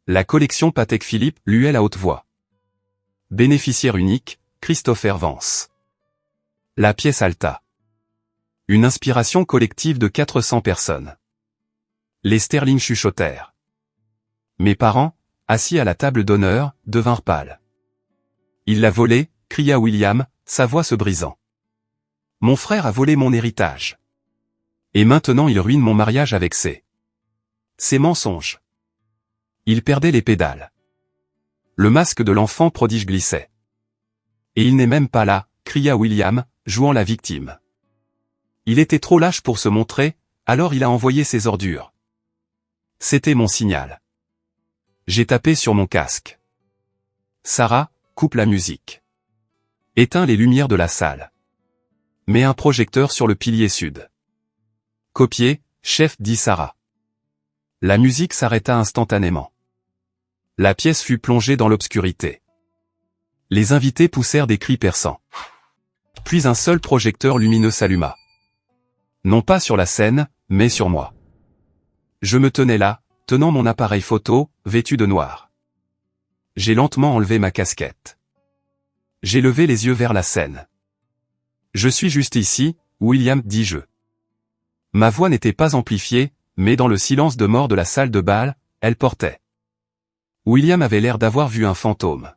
La collection Patek Philippe luait à haute voix. Bénéficiaire unique, Christopher Vance. La pièce halta. Une inspiration collective de 400 personnes. Les sterling chuchotèrent. Mes parents, assis à la table d'honneur, devinrent pâles. Il l'a volé, cria William, sa voix se brisant. Mon frère a volé mon héritage. Et maintenant il ruine mon mariage avec ses mensonges. Il perdait les pédales. Le masque de l'enfant prodige glissait. Et il n'est même pas là, cria William, jouant la victime. Il était trop lâche pour se montrer, alors il a envoyé ses ordures. C'était mon signal. J'ai tapé sur mon casque. Sarah, coupe la musique. Éteins les lumières de la salle. Mets un projecteur sur le pilier sud. Copier, chef, dit Sarah. La musique s'arrêta instantanément. La pièce fut plongée dans l'obscurité. Les invités poussèrent des cris perçants. Puis un seul projecteur lumineux s'alluma. Non pas sur la scène, mais sur moi. Je me tenais là, tenant mon appareil photo, vêtu de noir. J'ai lentement enlevé ma casquette. J'ai levé les yeux vers la scène. Je suis juste ici, William, dis-je. Ma voix n'était pas amplifiée, mais dans le silence de mort de la salle de bal, elle portait. William avait l'air d'avoir vu un fantôme.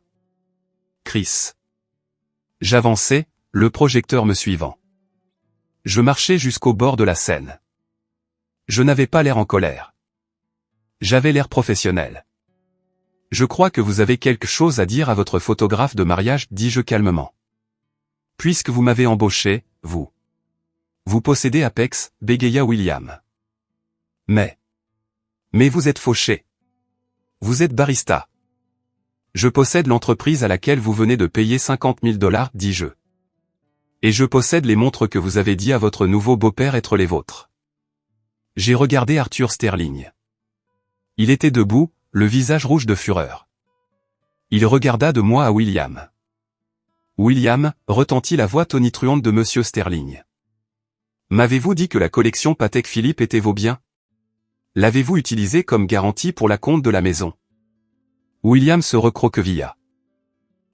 Chris. J'avançais, le projecteur me suivant. Je marchais jusqu'au bord de la scène. Je n'avais pas l'air en colère. J'avais l'air professionnel. Je crois que vous avez quelque chose à dire à votre photographe de mariage, dis-je calmement. Puisque vous m'avez embauché, vous possédez Apex, bégaya William. Mais vous êtes fauché. Vous êtes barista. Je possède l'entreprise à laquelle vous venez de payer 50 000 $, dis-je. Et je possède les montres que vous avez dit à votre nouveau beau-père être les vôtres. J'ai regardé Arthur Sterling. Il était debout, le visage rouge de fureur. Il regarda de moi à William. William, retentit la voix tonitruante de Monsieur Sterling. M'avez-vous dit que la collection Patek Philippe était vos biens? L'avez-vous utilisée comme garantie pour la compte de la maison? William se recroquevilla.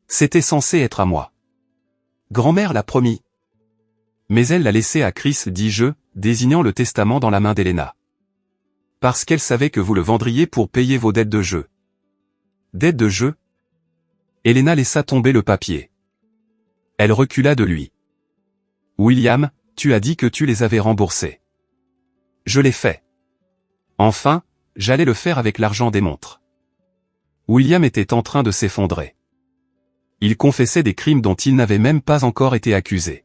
C'était censé être à moi. Grand-mère l'a promis. Mais elle l'a laissé à Chris, dis-je, désignant le testament dans la main d'Helena. Parce qu'elle savait que vous le vendriez pour payer vos dettes de jeu. Dettes de jeu? Helena laissa tomber le papier. Elle recula de lui. William, tu as dit que tu les avais remboursés. Je l'ai fait. Enfin, j'allais le faire avec l'argent des montres. William était en train de s'effondrer. Il confessait des crimes dont il n'avait même pas encore été accusé.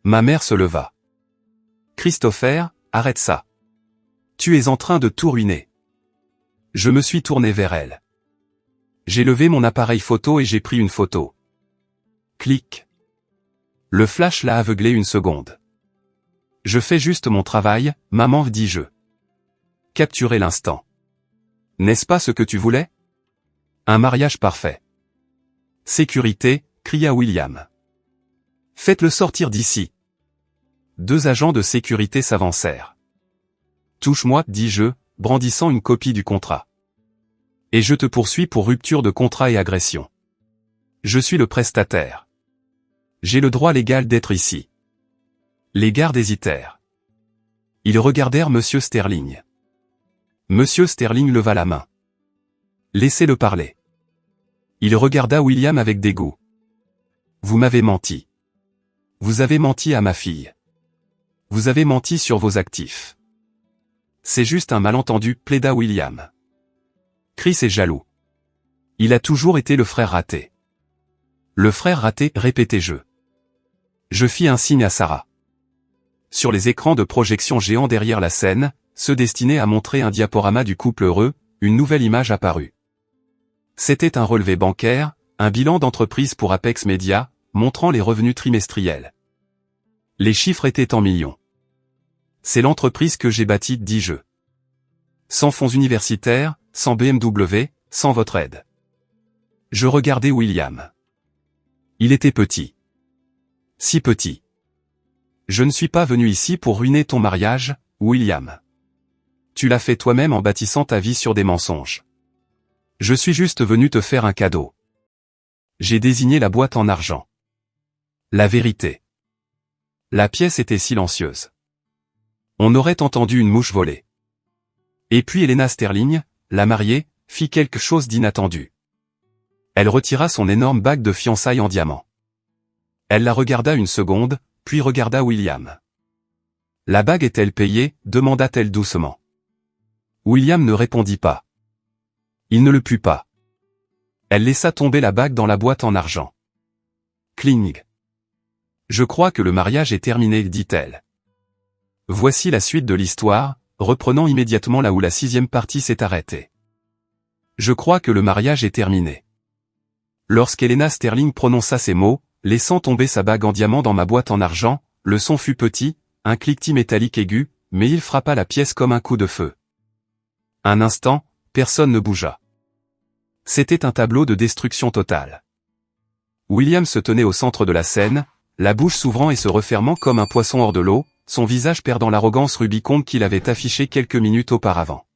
Ma mère se leva. Christopher, arrête ça. Tu es en train de tout ruiner. Je me suis tourné vers elle. J'ai levé mon appareil photo et j'ai pris une photo. Clic. Le flash l'a aveuglé une seconde. Je fais juste mon travail, maman, dis-je. Capturer l'instant. N'est-ce pas ce que tu voulais? Un mariage parfait. Sécurité, cria William. Faites-le sortir d'ici. 2 agents de sécurité s'avancèrent. Touche-moi, dis-je, brandissant une copie du contrat. Et je te poursuis pour rupture de contrat et agression. Je suis le prestataire. J'ai le droit légal d'être ici. Les gardes hésitèrent. Ils regardèrent Monsieur Sterling. Monsieur Sterling leva la main. Laissez-le parler. Il regarda William avec dégoût. Vous m'avez menti. Vous avez menti à ma fille. Vous avez menti sur vos actifs. C'est juste un malentendu, plaida William. Chris est jaloux. Il a toujours été le frère raté. Le frère raté, répétai-je. Je fis un signe à Sarah. Sur les écrans de projection géants derrière la scène, ceux destinés à montrer un diaporama du couple heureux, une nouvelle image apparut. C'était un relevé bancaire, un bilan d'entreprise pour Apex Media, montrant les revenus trimestriels. Les chiffres étaient en millions. C'est l'entreprise que j'ai bâtie, dis-je. Sans fonds universitaires, sans BMW, sans votre aide. Je regardais William. Il était petit. Si petit. Je ne suis pas venu ici pour ruiner ton mariage, William. Tu l'as fait toi-même en bâtissant ta vie sur des mensonges. Je suis juste venu te faire un cadeau. J'ai désigné la boîte en argent. La vérité. La pièce était silencieuse. On aurait entendu une mouche voler. Et puis Helena Sterling, la mariée, fit quelque chose d'inattendu. Elle retira son énorme bague de fiançailles en diamant. Elle la regarda une seconde, puis regarda William. La bague est-elle payée, demanda-t-elle doucement. William ne répondit pas. Il ne le put pas. Elle laissa tomber la bague dans la boîte en argent. Cling. Je crois que le mariage est terminé, dit-elle. Voici la suite de l'histoire, reprenant immédiatement là où la 6e partie s'est arrêtée. Je crois que le mariage est terminé. Lorsqu'Helena Sterling prononça ces mots, laissant tomber sa bague en diamant dans ma boîte en argent, le son fut petit, un cliquetis métallique aigu, mais il frappa la pièce comme un coup de feu. Un instant, personne ne bougea. C'était un tableau de destruction totale. William se tenait au centre de la scène, la bouche s'ouvrant et se refermant comme un poisson hors de l'eau, son visage perdant l'arrogance rubiconde qu'il avait affichée quelques minutes auparavant.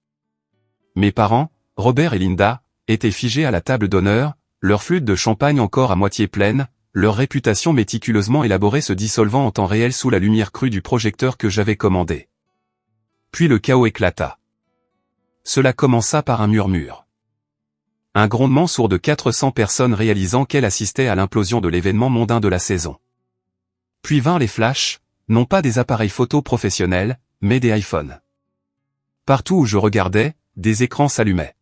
Mes parents, Robert et Linda, étaient figés à la table d'honneur, leur flûte de champagne encore à moitié pleine, leur réputation méticuleusement élaborée se dissolvant en temps réel sous la lumière crue du projecteur que j'avais commandé. Puis le chaos éclata. Cela commença par un murmure. Un grondement sourd de 400 personnes réalisant qu'elles assistaient à l'implosion de l'événement mondain de la saison. Puis vinrent les flashs, non pas des appareils photo professionnels, mais des iPhones. Partout où je regardais, des écrans s'allumaient.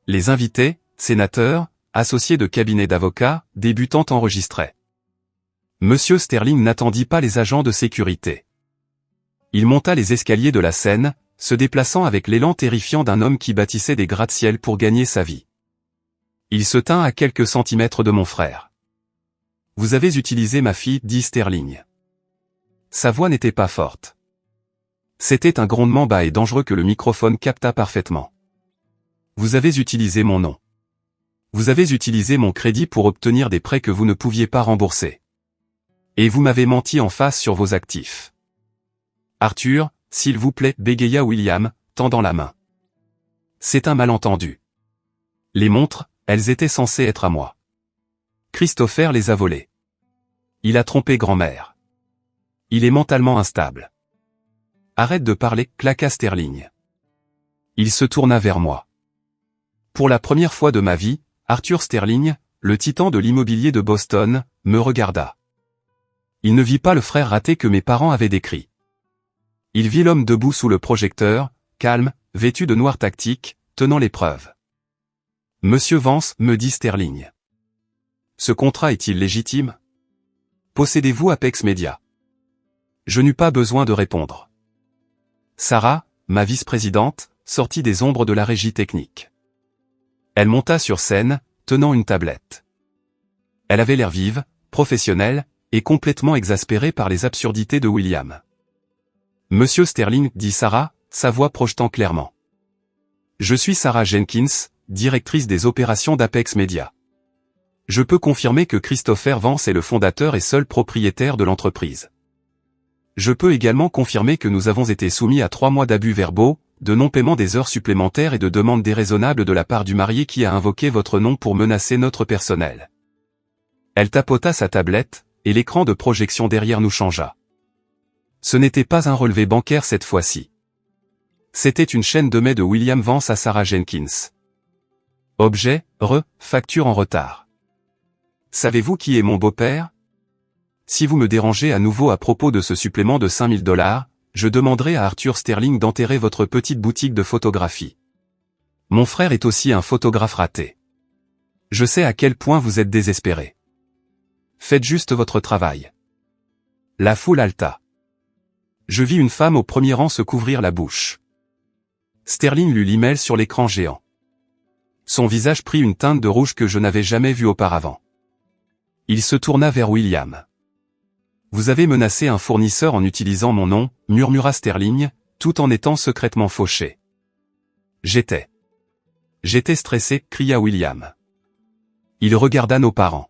Les invités, sénateurs, associés de cabinets d'avocats, débutants enregistraient. Monsieur Sterling n'attendit pas les agents de sécurité. Il monta les escaliers de la scène, se déplaçant avec l'élan terrifiant d'un homme qui bâtissait des gratte-ciel pour gagner sa vie. Il se tint à quelques centimètres de mon frère. « Vous avez utilisé ma fille, dit Sterling. » Sa voix n'était pas forte. C'était un grondement bas et dangereux que le microphone capta parfaitement. « Vous avez utilisé mon nom. Vous avez utilisé mon crédit pour obtenir des prêts que vous ne pouviez pas rembourser. Et vous m'avez menti en face sur vos actifs. » Arthur, s'il vous plaît, bégaya William, tendant la main. C'est un malentendu. Les montres, elles étaient censées être à moi. Christopher les a volées. Il a trompé grand-mère. Il est mentalement instable. Arrête de parler, claqua Sterling. Il se tourna vers moi. Pour la première fois de ma vie, Arthur Sterling, le titan de l'immobilier de Boston, me regarda. Il ne vit pas le frère raté que mes parents avaient décrit. Il vit l'homme debout sous le projecteur, calme, vêtu de noir tactique, tenant l'épreuve. « Monsieur Vance, me dit Sterling. Ce contrat est-il légitime? Possédez-vous Apex Media? » Je n'eus pas besoin de répondre. Sarah, ma vice-présidente, sortit des ombres de la régie technique. Elle monta sur scène, tenant une tablette. Elle avait l'air vive, professionnelle, et complètement exaspérée par les absurdités de William. « Monsieur Sterling, dit Sarah, sa voix projetant clairement. Je suis Sarah Jenkins, directrice des opérations d'Apex Media. Je peux confirmer que Christopher Vance est le fondateur et seul propriétaire de l'entreprise. Je peux également confirmer que nous avons été soumis à 3 mois d'abus verbaux, de non-paiement des heures supplémentaires et de demandes déraisonnables de la part du marié qui a invoqué votre nom pour menacer notre personnel. » Elle tapota sa tablette, et l'écran de projection derrière nous changea. Ce n'était pas un relevé bancaire cette fois-ci. C'était une chaîne de mails de William Vance à Sarah Jenkins. Objet, facture en retard. Savez-vous qui est mon beau-père? Si vous me dérangez à nouveau à propos de ce supplément de $5000, je demanderai à Arthur Sterling d'enterrer votre petite boutique de photographie. Mon frère est aussi un photographe raté. Je sais à quel point vous êtes désespéré. Faites juste votre travail. La foule haleta. Je vis une femme au premier rang se couvrir la bouche. Sterling lut l'email sur l'écran géant. Son visage prit une teinte de rouge que je n'avais jamais vue auparavant. Il se tourna vers William. « Vous avez menacé un fournisseur en utilisant mon nom, » murmura Sterling, tout en étant secrètement fauché. « J'étais stressé, » cria William. Il regarda nos parents.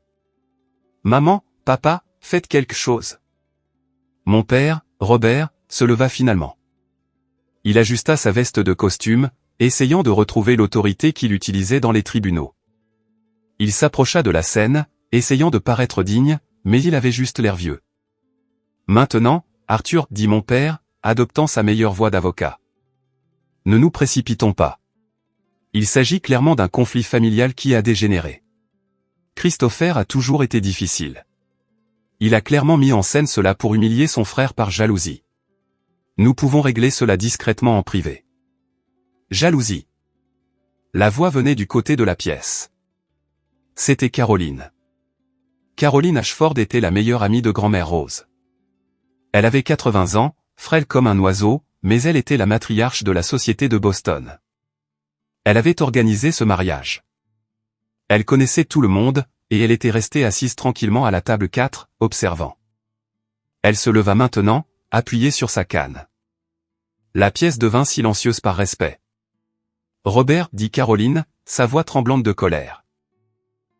« Maman, papa, faites quelque chose. » Mon père, Robert, se leva finalement. Il ajusta sa veste de costume, essayant de retrouver l'autorité qu'il utilisait dans les tribunaux. Il s'approcha de la scène, essayant de paraître digne, mais il avait juste l'air vieux. « Maintenant, Arthur, dit mon père, adoptant sa meilleure voix d'avocat. Ne nous précipitons pas. Il s'agit clairement d'un conflit familial qui a dégénéré. Christopher a toujours été difficile. Il a clairement mis en scène cela pour humilier son frère par jalousie. Nous pouvons régler cela discrètement en privé. » Jalousie. La voix venait du côté de la pièce. C'était Caroline. Caroline Ashford était la meilleure amie de grand-mère Rose. Elle avait 80 ans, frêle comme un oiseau, mais elle était la matriarche de la société de Boston. Elle avait organisé ce mariage. Elle connaissait tout le monde, et elle était restée assise tranquillement à la table 4, observant. Elle se leva maintenant, appuyée sur sa canne. La pièce devint silencieuse par respect. « Robert, dit Caroline, sa voix tremblante de colère.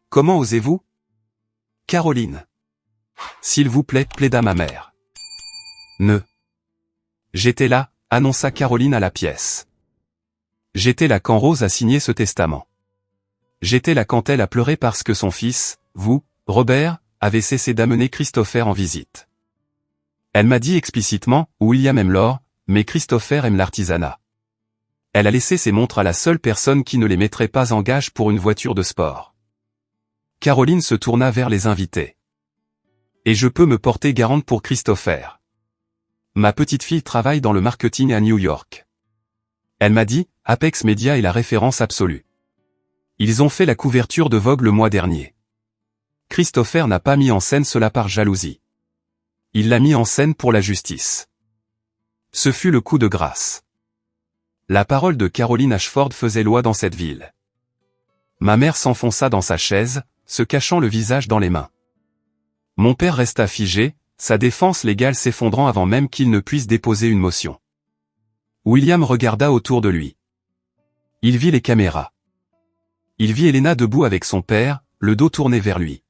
Comment osez-vous? Caroline. S'il vous plaît, plaida ma mère. Ne. J'étais là, annonça Caroline à la pièce. J'étais là quand Rose a signé ce testament. J'étais là quand elle a pleuré parce que son fils, vous, Robert, avait cessé d'amener Christopher en visite. Elle m'a dit explicitement, William aime l'or, mais Christopher aime l'artisanat. Elle a laissé ses montres à la seule personne qui ne les mettrait pas en gage pour une voiture de sport. Caroline se tourna vers les invités. Et je peux me porter garante pour Christopher. Ma petite fille travaille dans le marketing à New York. Elle m'a dit, Apex Media est la référence absolue. Ils ont fait la couverture de Vogue le mois dernier. Christopher n'a pas mis en scène cela par jalousie. Il l'a mis en scène pour la justice. Ce fut le coup de grâce. La parole de Caroline Ashford faisait loi dans cette ville. Ma mère s'enfonça dans sa chaise, se cachant le visage dans les mains. Mon père resta figé, sa défense légale s'effondrant avant même qu'il ne puisse déposer une motion. William regarda autour de lui. Il vit les caméras. Il vit Elena debout avec son père, le dos tourné vers lui.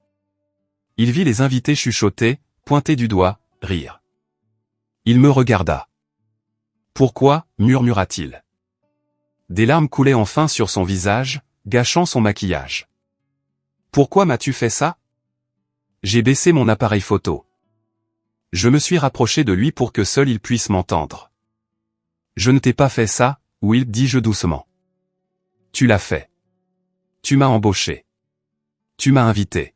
Il vit les invités chuchoter, pointer du doigt, rire. Il me regarda. Pourquoi, murmura-t-il. Des larmes coulaient enfin sur son visage, gâchant son maquillage. Pourquoi m'as-tu fait ça? J'ai baissé mon appareil photo. Je me suis rapproché de lui pour que seul il puisse m'entendre. Je ne t'ai pas fait ça, Will, dis-je doucement. Tu l'as fait. Tu m'as embauché. Tu m'as invité.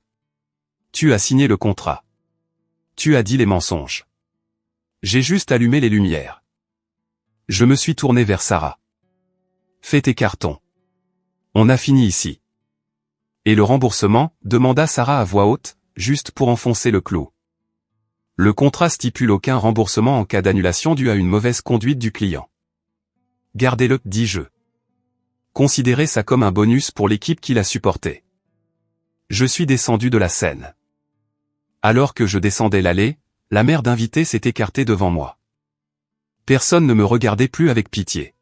Tu as signé le contrat. Tu as dit les mensonges. J'ai juste allumé les lumières. Je me suis tourné vers Sarah. Fais tes cartons. On a fini ici. Et le remboursement, demanda Sarah à voix haute, juste pour enfoncer le clou. Le contrat stipule aucun remboursement en cas d'annulation due à une mauvaise conduite du client. Gardez-le, dis-je. Considérez ça comme un bonus pour l'équipe qui l'a supporté. Je suis descendu de la scène. Alors que je descendais l'allée, la mère d'invité s'est écartée devant moi. Personne ne me regardait plus avec pitié.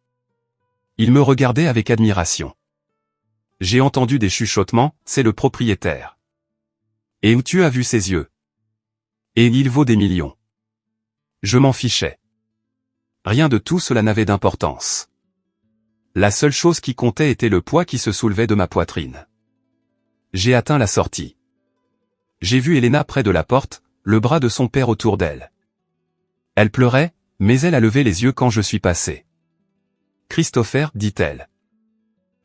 Il me regardait avec admiration. J'ai entendu des chuchotements, c'est le propriétaire. Et où tu as vu ses yeux? Et il vaut des millions. Je m'en fichais. Rien de tout cela n'avait d'importance. La seule chose qui comptait était le poids qui se soulevait de ma poitrine. J'ai atteint la sortie. J'ai vu Elena près de la porte, le bras de son père autour d'elle. Elle pleurait, mais elle a levé les yeux quand je suis passé. Christopher, dit-elle.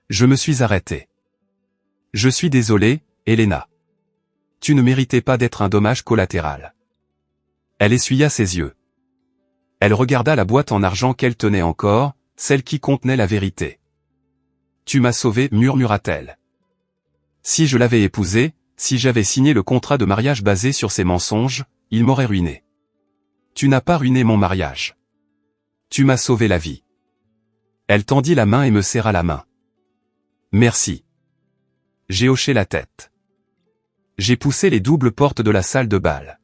Je me suis arrêté. Je suis désolé, Elena. Tu ne méritais pas d'être un dommage collatéral. Elle essuya ses yeux. Elle regarda la boîte en argent qu'elle tenait encore, celle qui contenait la vérité. Tu m'as sauvé, murmura-t-elle. Si je l'avais épousé, si j'avais signé le contrat de mariage basé sur ces mensonges, il m'aurait ruiné. Tu n'as pas ruiné mon mariage. Tu m'as sauvé la vie. Elle tendit la main et me serra la main. Merci. J'ai hoché la tête. J'ai poussé les doubles portes de la salle de bal.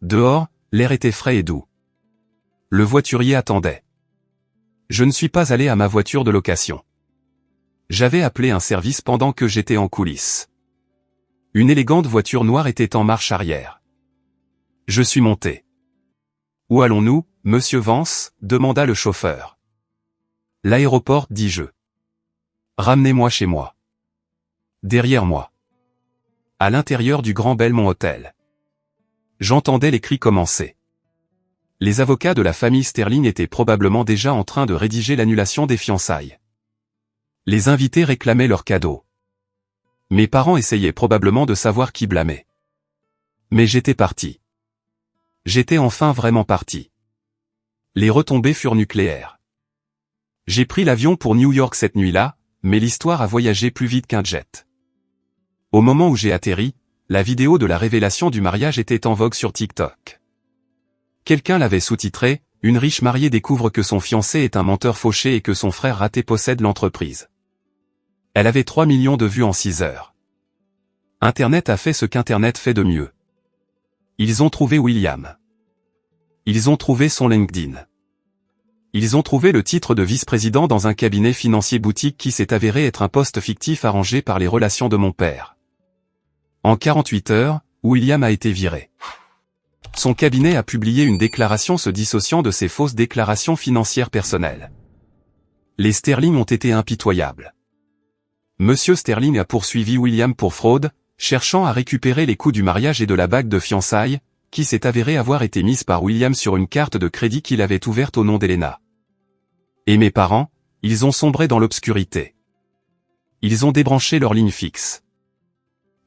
Dehors, l'air était frais et doux. Le voiturier attendait. Je ne suis pas allé à ma voiture de location. J'avais appelé un service pendant que j'étais en coulisses. Une élégante voiture noire était en marche arrière. Je suis monté. Où allons-nous, monsieur Vance? Demanda le chauffeur. L'aéroport, dis-je. Ramenez-moi chez moi. Derrière moi. À l'intérieur du Grand Belmont Hotel. J'entendais les cris commencer. Les avocats de la famille Sterling étaient probablement déjà en train de rédiger l'annulation des fiançailles. Les invités réclamaient leurs cadeaux. Mes parents essayaient probablement de savoir qui blâmer. Mais j'étais parti. J'étais enfin vraiment parti. Les retombées furent nucléaires. J'ai pris l'avion pour New York cette nuit-là, mais l'histoire a voyagé plus vite qu'un jet. Au moment où j'ai atterri, la vidéo de la révélation du mariage était en vogue sur TikTok. Quelqu'un l'avait sous-titré, « Une riche mariée découvre que son fiancé est un menteur fauché et que son frère raté possède l'entreprise ». Elle avait 3 millions de vues en 6 heures. Internet a fait ce qu'Internet fait de mieux. Ils ont trouvé William. Ils ont trouvé son LinkedIn. Ils ont trouvé le titre de vice-président dans un cabinet financier boutique qui s'est avéré être un poste fictif arrangé par les relations de mon père. En 48 heures, William a été viré. Son cabinet a publié une déclaration se dissociant de ses fausses déclarations financières personnelles. Les Sterling ont été impitoyables. Monsieur Sterling a poursuivi William pour fraude, cherchant à récupérer les coûts du mariage et de la bague de fiançailles, qui s'est avérée avoir été mise par William sur une carte de crédit qu'il avait ouverte au nom d'Elena. Et mes parents, ils ont sombré dans l'obscurité. Ils ont débranché leur ligne fixe.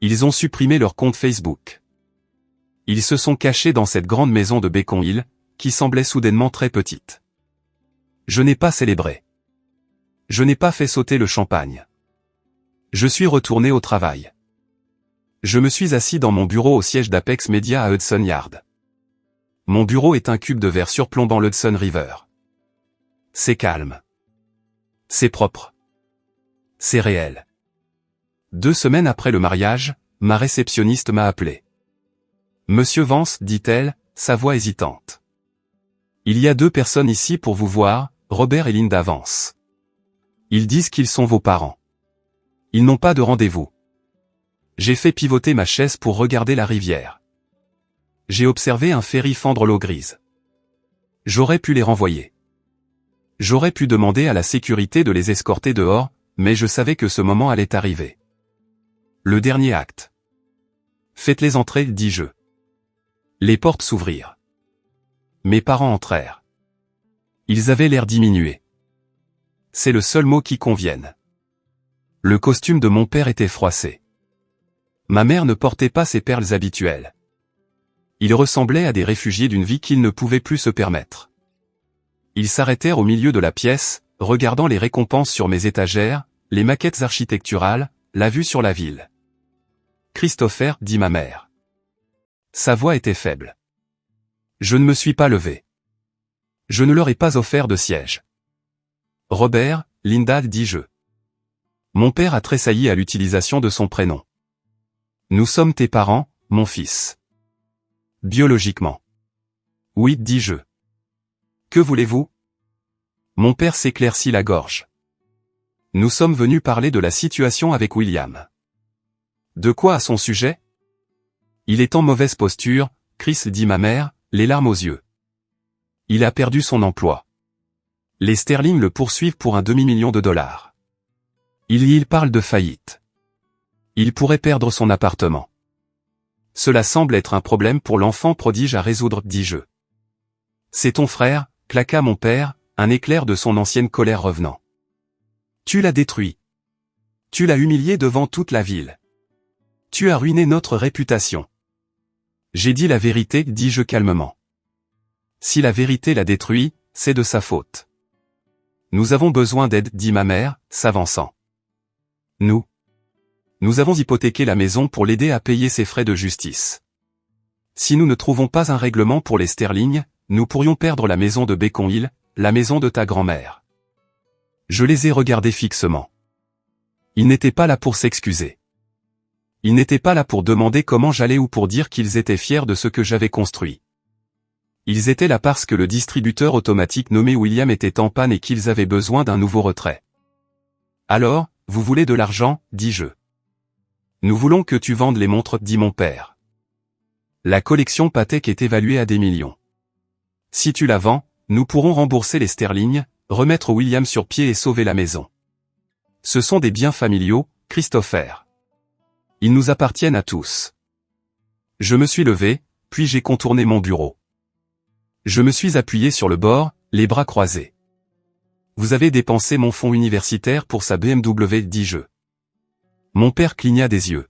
Ils ont supprimé leur compte Facebook. Ils se sont cachés dans cette grande maison de Beacon Hill, qui semblait soudainement très petite. Je n'ai pas célébré. Je n'ai pas fait sauter le champagne. Je suis retourné au travail. Je me suis assis dans mon bureau au siège d'Apex Media à Hudson Yard. Mon bureau est un cube de verre surplombant l'Hudson River. C'est calme. C'est propre. C'est réel. 2 semaines après le mariage, ma réceptionniste m'a appelé. Monsieur Vance, dit-elle, sa voix hésitante. Il y a 2 personnes ici pour vous voir, Robert et Linda Vance. Ils disent qu'ils sont vos parents. Ils n'ont pas de rendez-vous. J'ai fait pivoter ma chaise pour regarder la rivière. J'ai observé un ferry fendre l'eau grise. J'aurais pu les renvoyer. J'aurais pu demander à la sécurité de les escorter dehors, mais je savais que ce moment allait arriver. Le dernier acte. Faites-les entrer, dis-je. Les portes s'ouvrirent. Mes parents entrèrent. Ils avaient l'air diminué. C'est le seul mot qui convienne. Le costume de mon père était froissé. Ma mère ne portait pas ses perles habituelles. Ils ressemblaient à des réfugiés d'une vie qu'ils ne pouvaient plus se permettre. Ils s'arrêtèrent au milieu de la pièce, regardant les récompenses sur mes étagères, les maquettes architecturales, la vue sur la ville. Christopher, dit ma mère. Sa voix était faible. Je ne me suis pas levé. Je ne leur ai pas offert de siège. Robert, Linda, dis-je. Mon père a tressailli à l'utilisation de son prénom. Nous sommes tes parents, mon fils. Biologiquement. Oui, dis-je. Que voulez-vous? Mon père s'éclaircit la gorge. Nous sommes venus parler de la situation avec William. De quoi à son sujet? Il est en mauvaise posture, Chris, dit ma mère, les larmes aux yeux. Il a perdu son emploi. Les Sterling le poursuivent pour un demi-million de dollars. Il parle de faillite. Il pourrait perdre son appartement. Cela semble être un problème pour l'enfant prodige à résoudre, dis-je. C'est ton frère, claqua mon père, un éclair de son ancienne colère revenant. Tu l'as détruit. Tu l'as humilié devant toute la ville. Tu as ruiné notre réputation. J'ai dit la vérité, dis-je calmement. Si la vérité l'a détruit, c'est de sa faute. Nous avons besoin d'aide, dit ma mère, s'avançant. Nous avons hypothéqué la maison pour l'aider à payer ses frais de justice. Si nous ne trouvons pas un règlement pour les Sterling, nous pourrions perdre la maison de Beacon Hill, la maison de ta grand-mère. Je les ai regardés fixement. Ils n'étaient pas là pour s'excuser. Ils n'étaient pas là pour demander comment j'allais ou pour dire qu'ils étaient fiers de ce que j'avais construit. Ils étaient là parce que le distributeur automatique nommé William était en panne et qu'ils avaient besoin d'un nouveau retrait. Alors, vous voulez de l'argent, dis-je. Nous voulons que tu vendes les montres, dit mon père. La collection Patek est évaluée à des millions. Si tu la vends, nous pourrons rembourser les Sterling, remettre William sur pied et sauver la maison. Ce sont des biens familiaux, Christopher. Ils nous appartiennent à tous. Je me suis levé, puis j'ai contourné mon bureau. Je me suis appuyé sur le bord, les bras croisés. Vous avez dépensé mon fonds universitaire pour sa BMW, dis-je. Mon père cligna des yeux.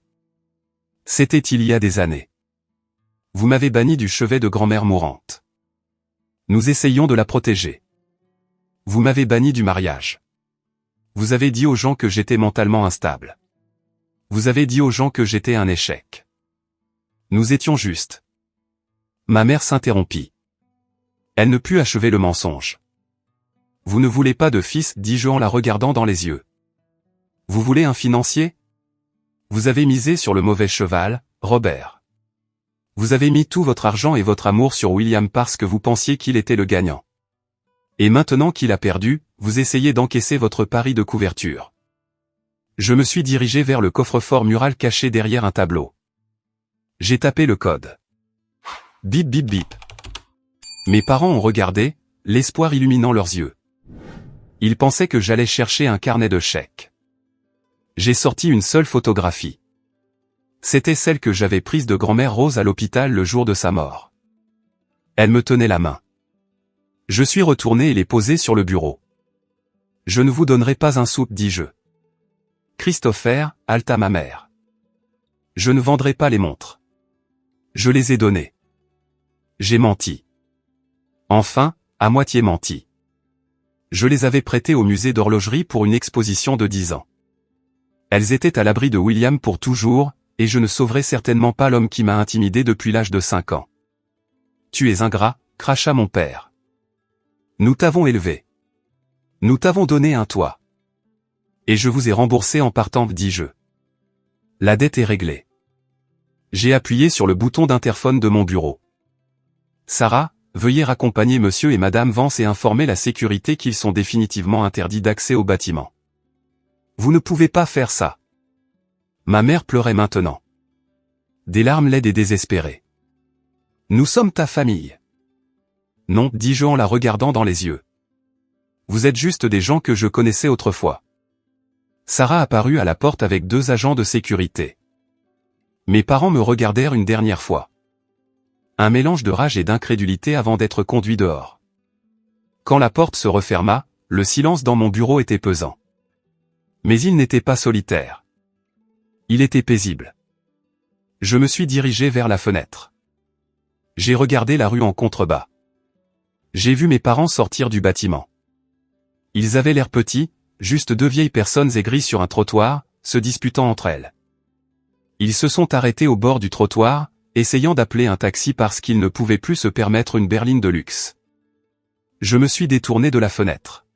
C'était il y a des années. Vous m'avez banni du chevet de grand-mère mourante. Nous essayons de la protéger. Vous m'avez banni du mariage. Vous avez dit aux gens que j'étais mentalement instable. Vous avez dit aux gens que j'étais un échec. Nous étions justes. Ma mère s'interrompit. Elle ne put achever le mensonge. Vous ne voulez pas de fils, dis-je en la regardant dans les yeux. Vous voulez un financier? Vous avez misé sur le mauvais cheval, Robert. Vous avez mis tout votre argent et votre amour sur William parce que vous pensiez qu'il était le gagnant. Et maintenant qu'il a perdu, vous essayez d'encaisser votre pari de couverture. Je me suis dirigé vers le coffre-fort mural caché derrière un tableau. J'ai tapé le code. Bip bip bip. Mes parents ont regardé, l'espoir illuminant leurs yeux. Ils pensaient que j'allais chercher un carnet de chèques. J'ai sorti une seule photographie. C'était celle que j'avais prise de grand-mère Rose à l'hôpital le jour de sa mort. Elle me tenait la main. Je suis retourné et l'ai posée sur le bureau. Je ne vous donnerai pas un sou, dis-je. Christopher, haleta ma mère. Je ne vendrai pas les montres. Je les ai données. J'ai menti. Enfin, à moitié menti. Je les avais prêtées au musée d'horlogerie pour une exposition de 10 ans. Elles étaient à l'abri de William pour toujours, et je ne sauverai certainement pas l'homme qui m'a intimidé depuis l'âge de 5 ans. Tu es ingrat, cracha mon père. Nous t'avons élevé. Nous t'avons donné un toit. Et je vous ai remboursé en partant, dis-je. La dette est réglée. J'ai appuyé sur le bouton d'interphone de mon bureau. Sarah, veuillez raccompagner monsieur et madame Vance et informer la sécurité qu'ils sont définitivement interdits d'accès au bâtiment. Vous ne pouvez pas faire ça. Ma mère pleurait maintenant. Des larmes laides et désespérées. Nous sommes ta famille. Non, dis-je en la regardant dans les yeux. Vous êtes juste des gens que je connaissais autrefois. Sarah apparut à la porte avec 2 agents de sécurité. Mes parents me regardèrent une dernière fois. Un mélange de rage et d'incrédulité avant d'être conduits dehors. Quand la porte se referma, le silence dans mon bureau était pesant. Mais il n'était pas solitaire. Il était paisible. Je me suis dirigé vers la fenêtre. J'ai regardé la rue en contrebas. J'ai vu mes parents sortir du bâtiment. Ils avaient l'air petits, juste 2 vieilles personnes aigries sur un trottoir, se disputant entre elles. Ils se sont arrêtés au bord du trottoir, essayant d'appeler un taxi parce qu'ils ne pouvaient plus se permettre une berline de luxe. Je me suis détourné de la fenêtre.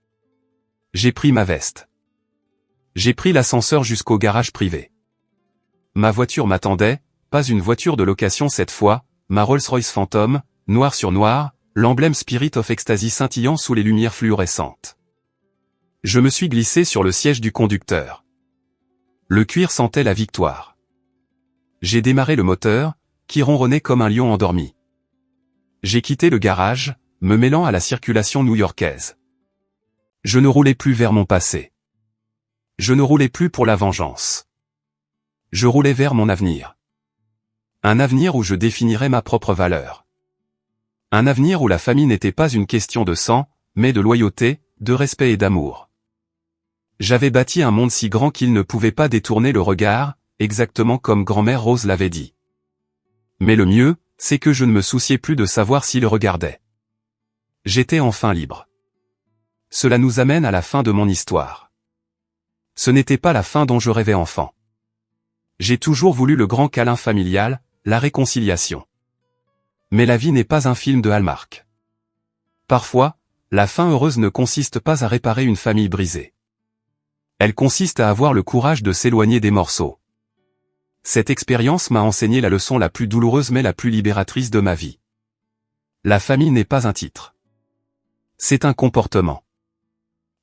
J'ai pris ma veste. J'ai pris l'ascenseur jusqu'au garage privé. Ma voiture m'attendait, pas une voiture de location cette fois, ma Rolls-Royce Phantom, noir sur noir, l'emblème Spirit of Ecstasy scintillant sous les lumières fluorescentes. Je me suis glissé sur le siège du conducteur. Le cuir sentait la victoire. J'ai démarré le moteur, qui ronronnait comme un lion endormi. J'ai quitté le garage, me mêlant à la circulation new-yorkaise. Je ne roulais plus vers mon passé. Je ne roulais plus pour la vengeance. Je roulais vers mon avenir. Un avenir où je définirais ma propre valeur. Un avenir où la famille n'était pas une question de sang, mais de loyauté, de respect et d'amour. J'avais bâti un monde si grand qu'il ne pouvait pas détourner le regard, exactement comme grand-mère Rose l'avait dit. Mais le mieux, c'est que je ne me souciais plus de savoir s'il regardait. J'étais enfin libre. Cela nous amène à la fin de mon histoire. Ce n'était pas la fin dont je rêvais enfant. J'ai toujours voulu le grand câlin familial, la réconciliation. Mais la vie n'est pas un film de Hallmark. Parfois, la fin heureuse ne consiste pas à réparer une famille brisée. Elle consiste à avoir le courage de s'éloigner des morceaux. Cette expérience m'a enseigné la leçon la plus douloureuse mais la plus libératrice de ma vie. La famille n'est pas un titre. C'est un comportement.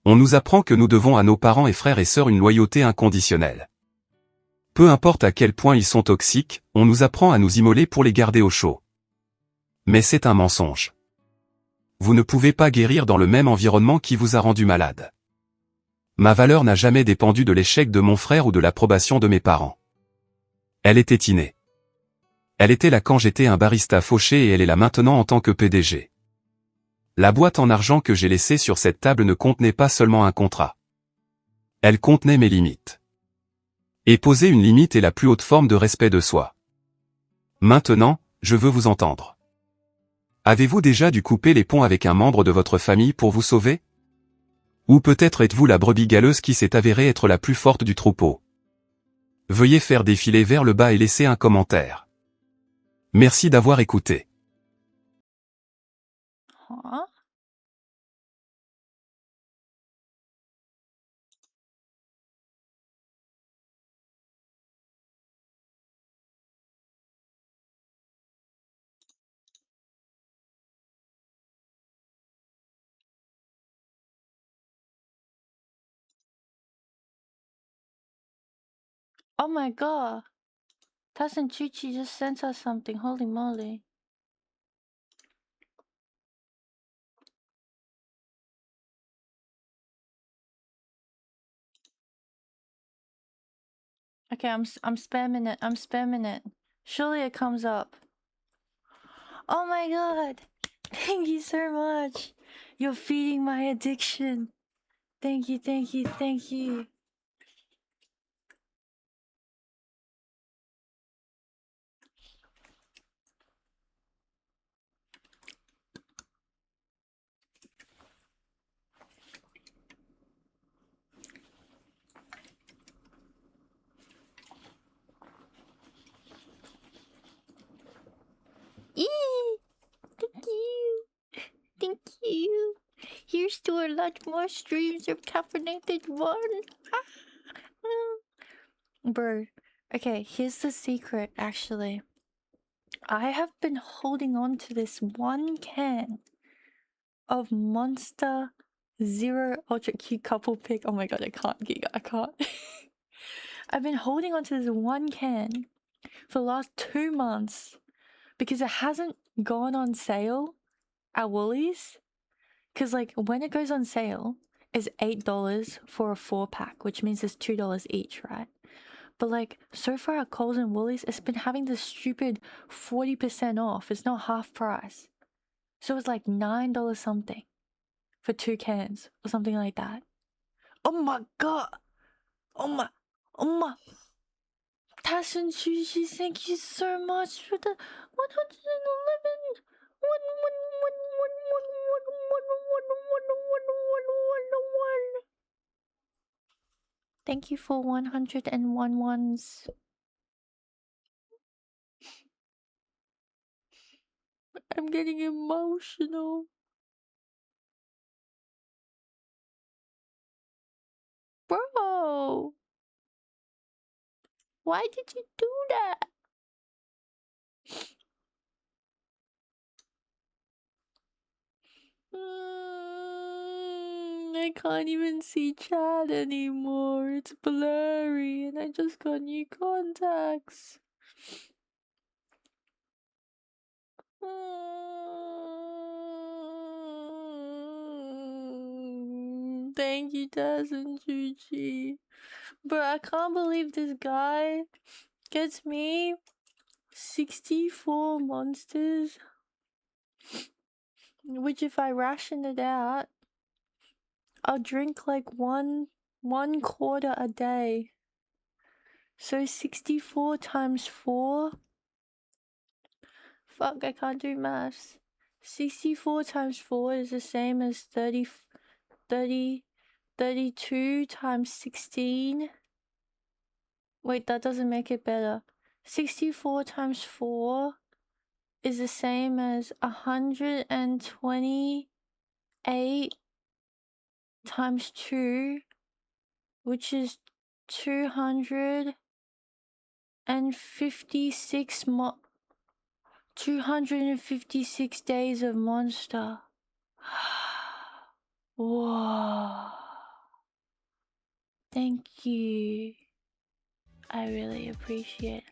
On nous apprend que nous devons à nos parents et frères et sœurs une loyauté inconditionnelle. Peu importe à quel point ils sont toxiques, on nous apprend à nous immoler pour les garder au chaud. Mais c'est un mensonge. Vous ne pouvez pas guérir dans le même environnement qui vous a rendu malade. Ma valeur n'a jamais dépendu de l'échec de mon frère ou de l'approbation de mes parents. Elle était innée. Elle était là quand j'étais un barista fauché et elle est là maintenant en tant que PDG. La boîte en argent que j'ai laissée sur cette table ne contenait pas seulement un contrat. Elle contenait mes limites. Et poser une limite est la plus haute forme de respect de soi. Maintenant, je veux vous entendre. Avez-vous déjà dû couper les ponts avec un membre de votre famille pour vous sauver? Ou peut-être êtes-vous la brebis galeuse qui s'est avérée être la plus forte du troupeau? Veuillez faire défiler vers le bas et laisser un commentaire. Merci d'avoir écouté. Huh? Oh my god. Taz and Chuchi just sent us something. Holy moly. Okay, I'm spamming it. I'm spamming it. Surely it comes up. Oh my god. Thank you so much. You're feeding my addiction. Thank you, thank you, thank you. Eee! Thank you. Thank you. Here's to a lot more streams of caffeinated one. Bro, okay, here's the secret actually. I have been holding on to this one can of Monster Zero Ultra Cute Couple Pick. Oh my god, I can't, Giga, I can't. I've been holding on to this one can for the last 2 months because it hasn't gone on sale at Woolies. Because, like, when it goes on sale, it's $8 for a 4-pack, which means it's $2 each, right? But, like, so far at Coles and Woolies, it's been having this stupid 40% off. It's not half price. So it's like $9 something for 2 cans or something like that. Oh my god! Oh my! Tash and Sushi, thank you so much for the 111. Thank you for 101 ones. I'm getting emotional. Bro! Why did you do that? I can't even see chat anymore. It's blurry and I just got new contacts. Thank you, Taz and Chuchi. Bro, I can't believe this guy gets me 64 monsters. Which if I ration it out, I'll drink like one quarter a day. So 64 times 4. Fuck, I can't do maths. 64 times 4 is the same as 32 times 16. Wait, that doesn't make it better. 64 times 4 is the same as 128 times 2, which is 256 days of Monster. Whoa. Thank you. I really appreciate it.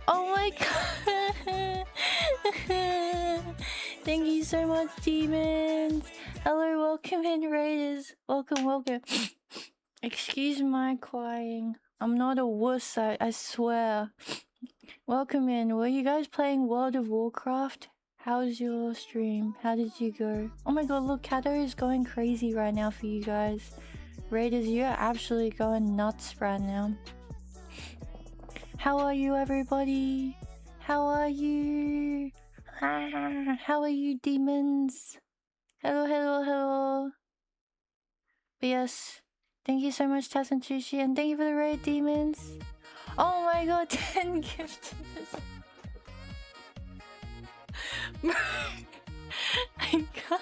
Oh my god. Thank you so much, demons. Hello, welcome in, raiders. Welcome. Excuse my crying. I'm not a wuss, I swear. Welcome in. Were you guys playing World of Warcraft? How's your stream? How did you go? Oh my god, look, Kato is going crazy right now for you guys. Raiders, you're absolutely going nuts right now. How are you, everybody? How are you? How are you, demons? Hello. But yes, thank you so much, Taz and Chuchi, and thank you for the raid, demons. Oh my god, 10 gifts. I can't.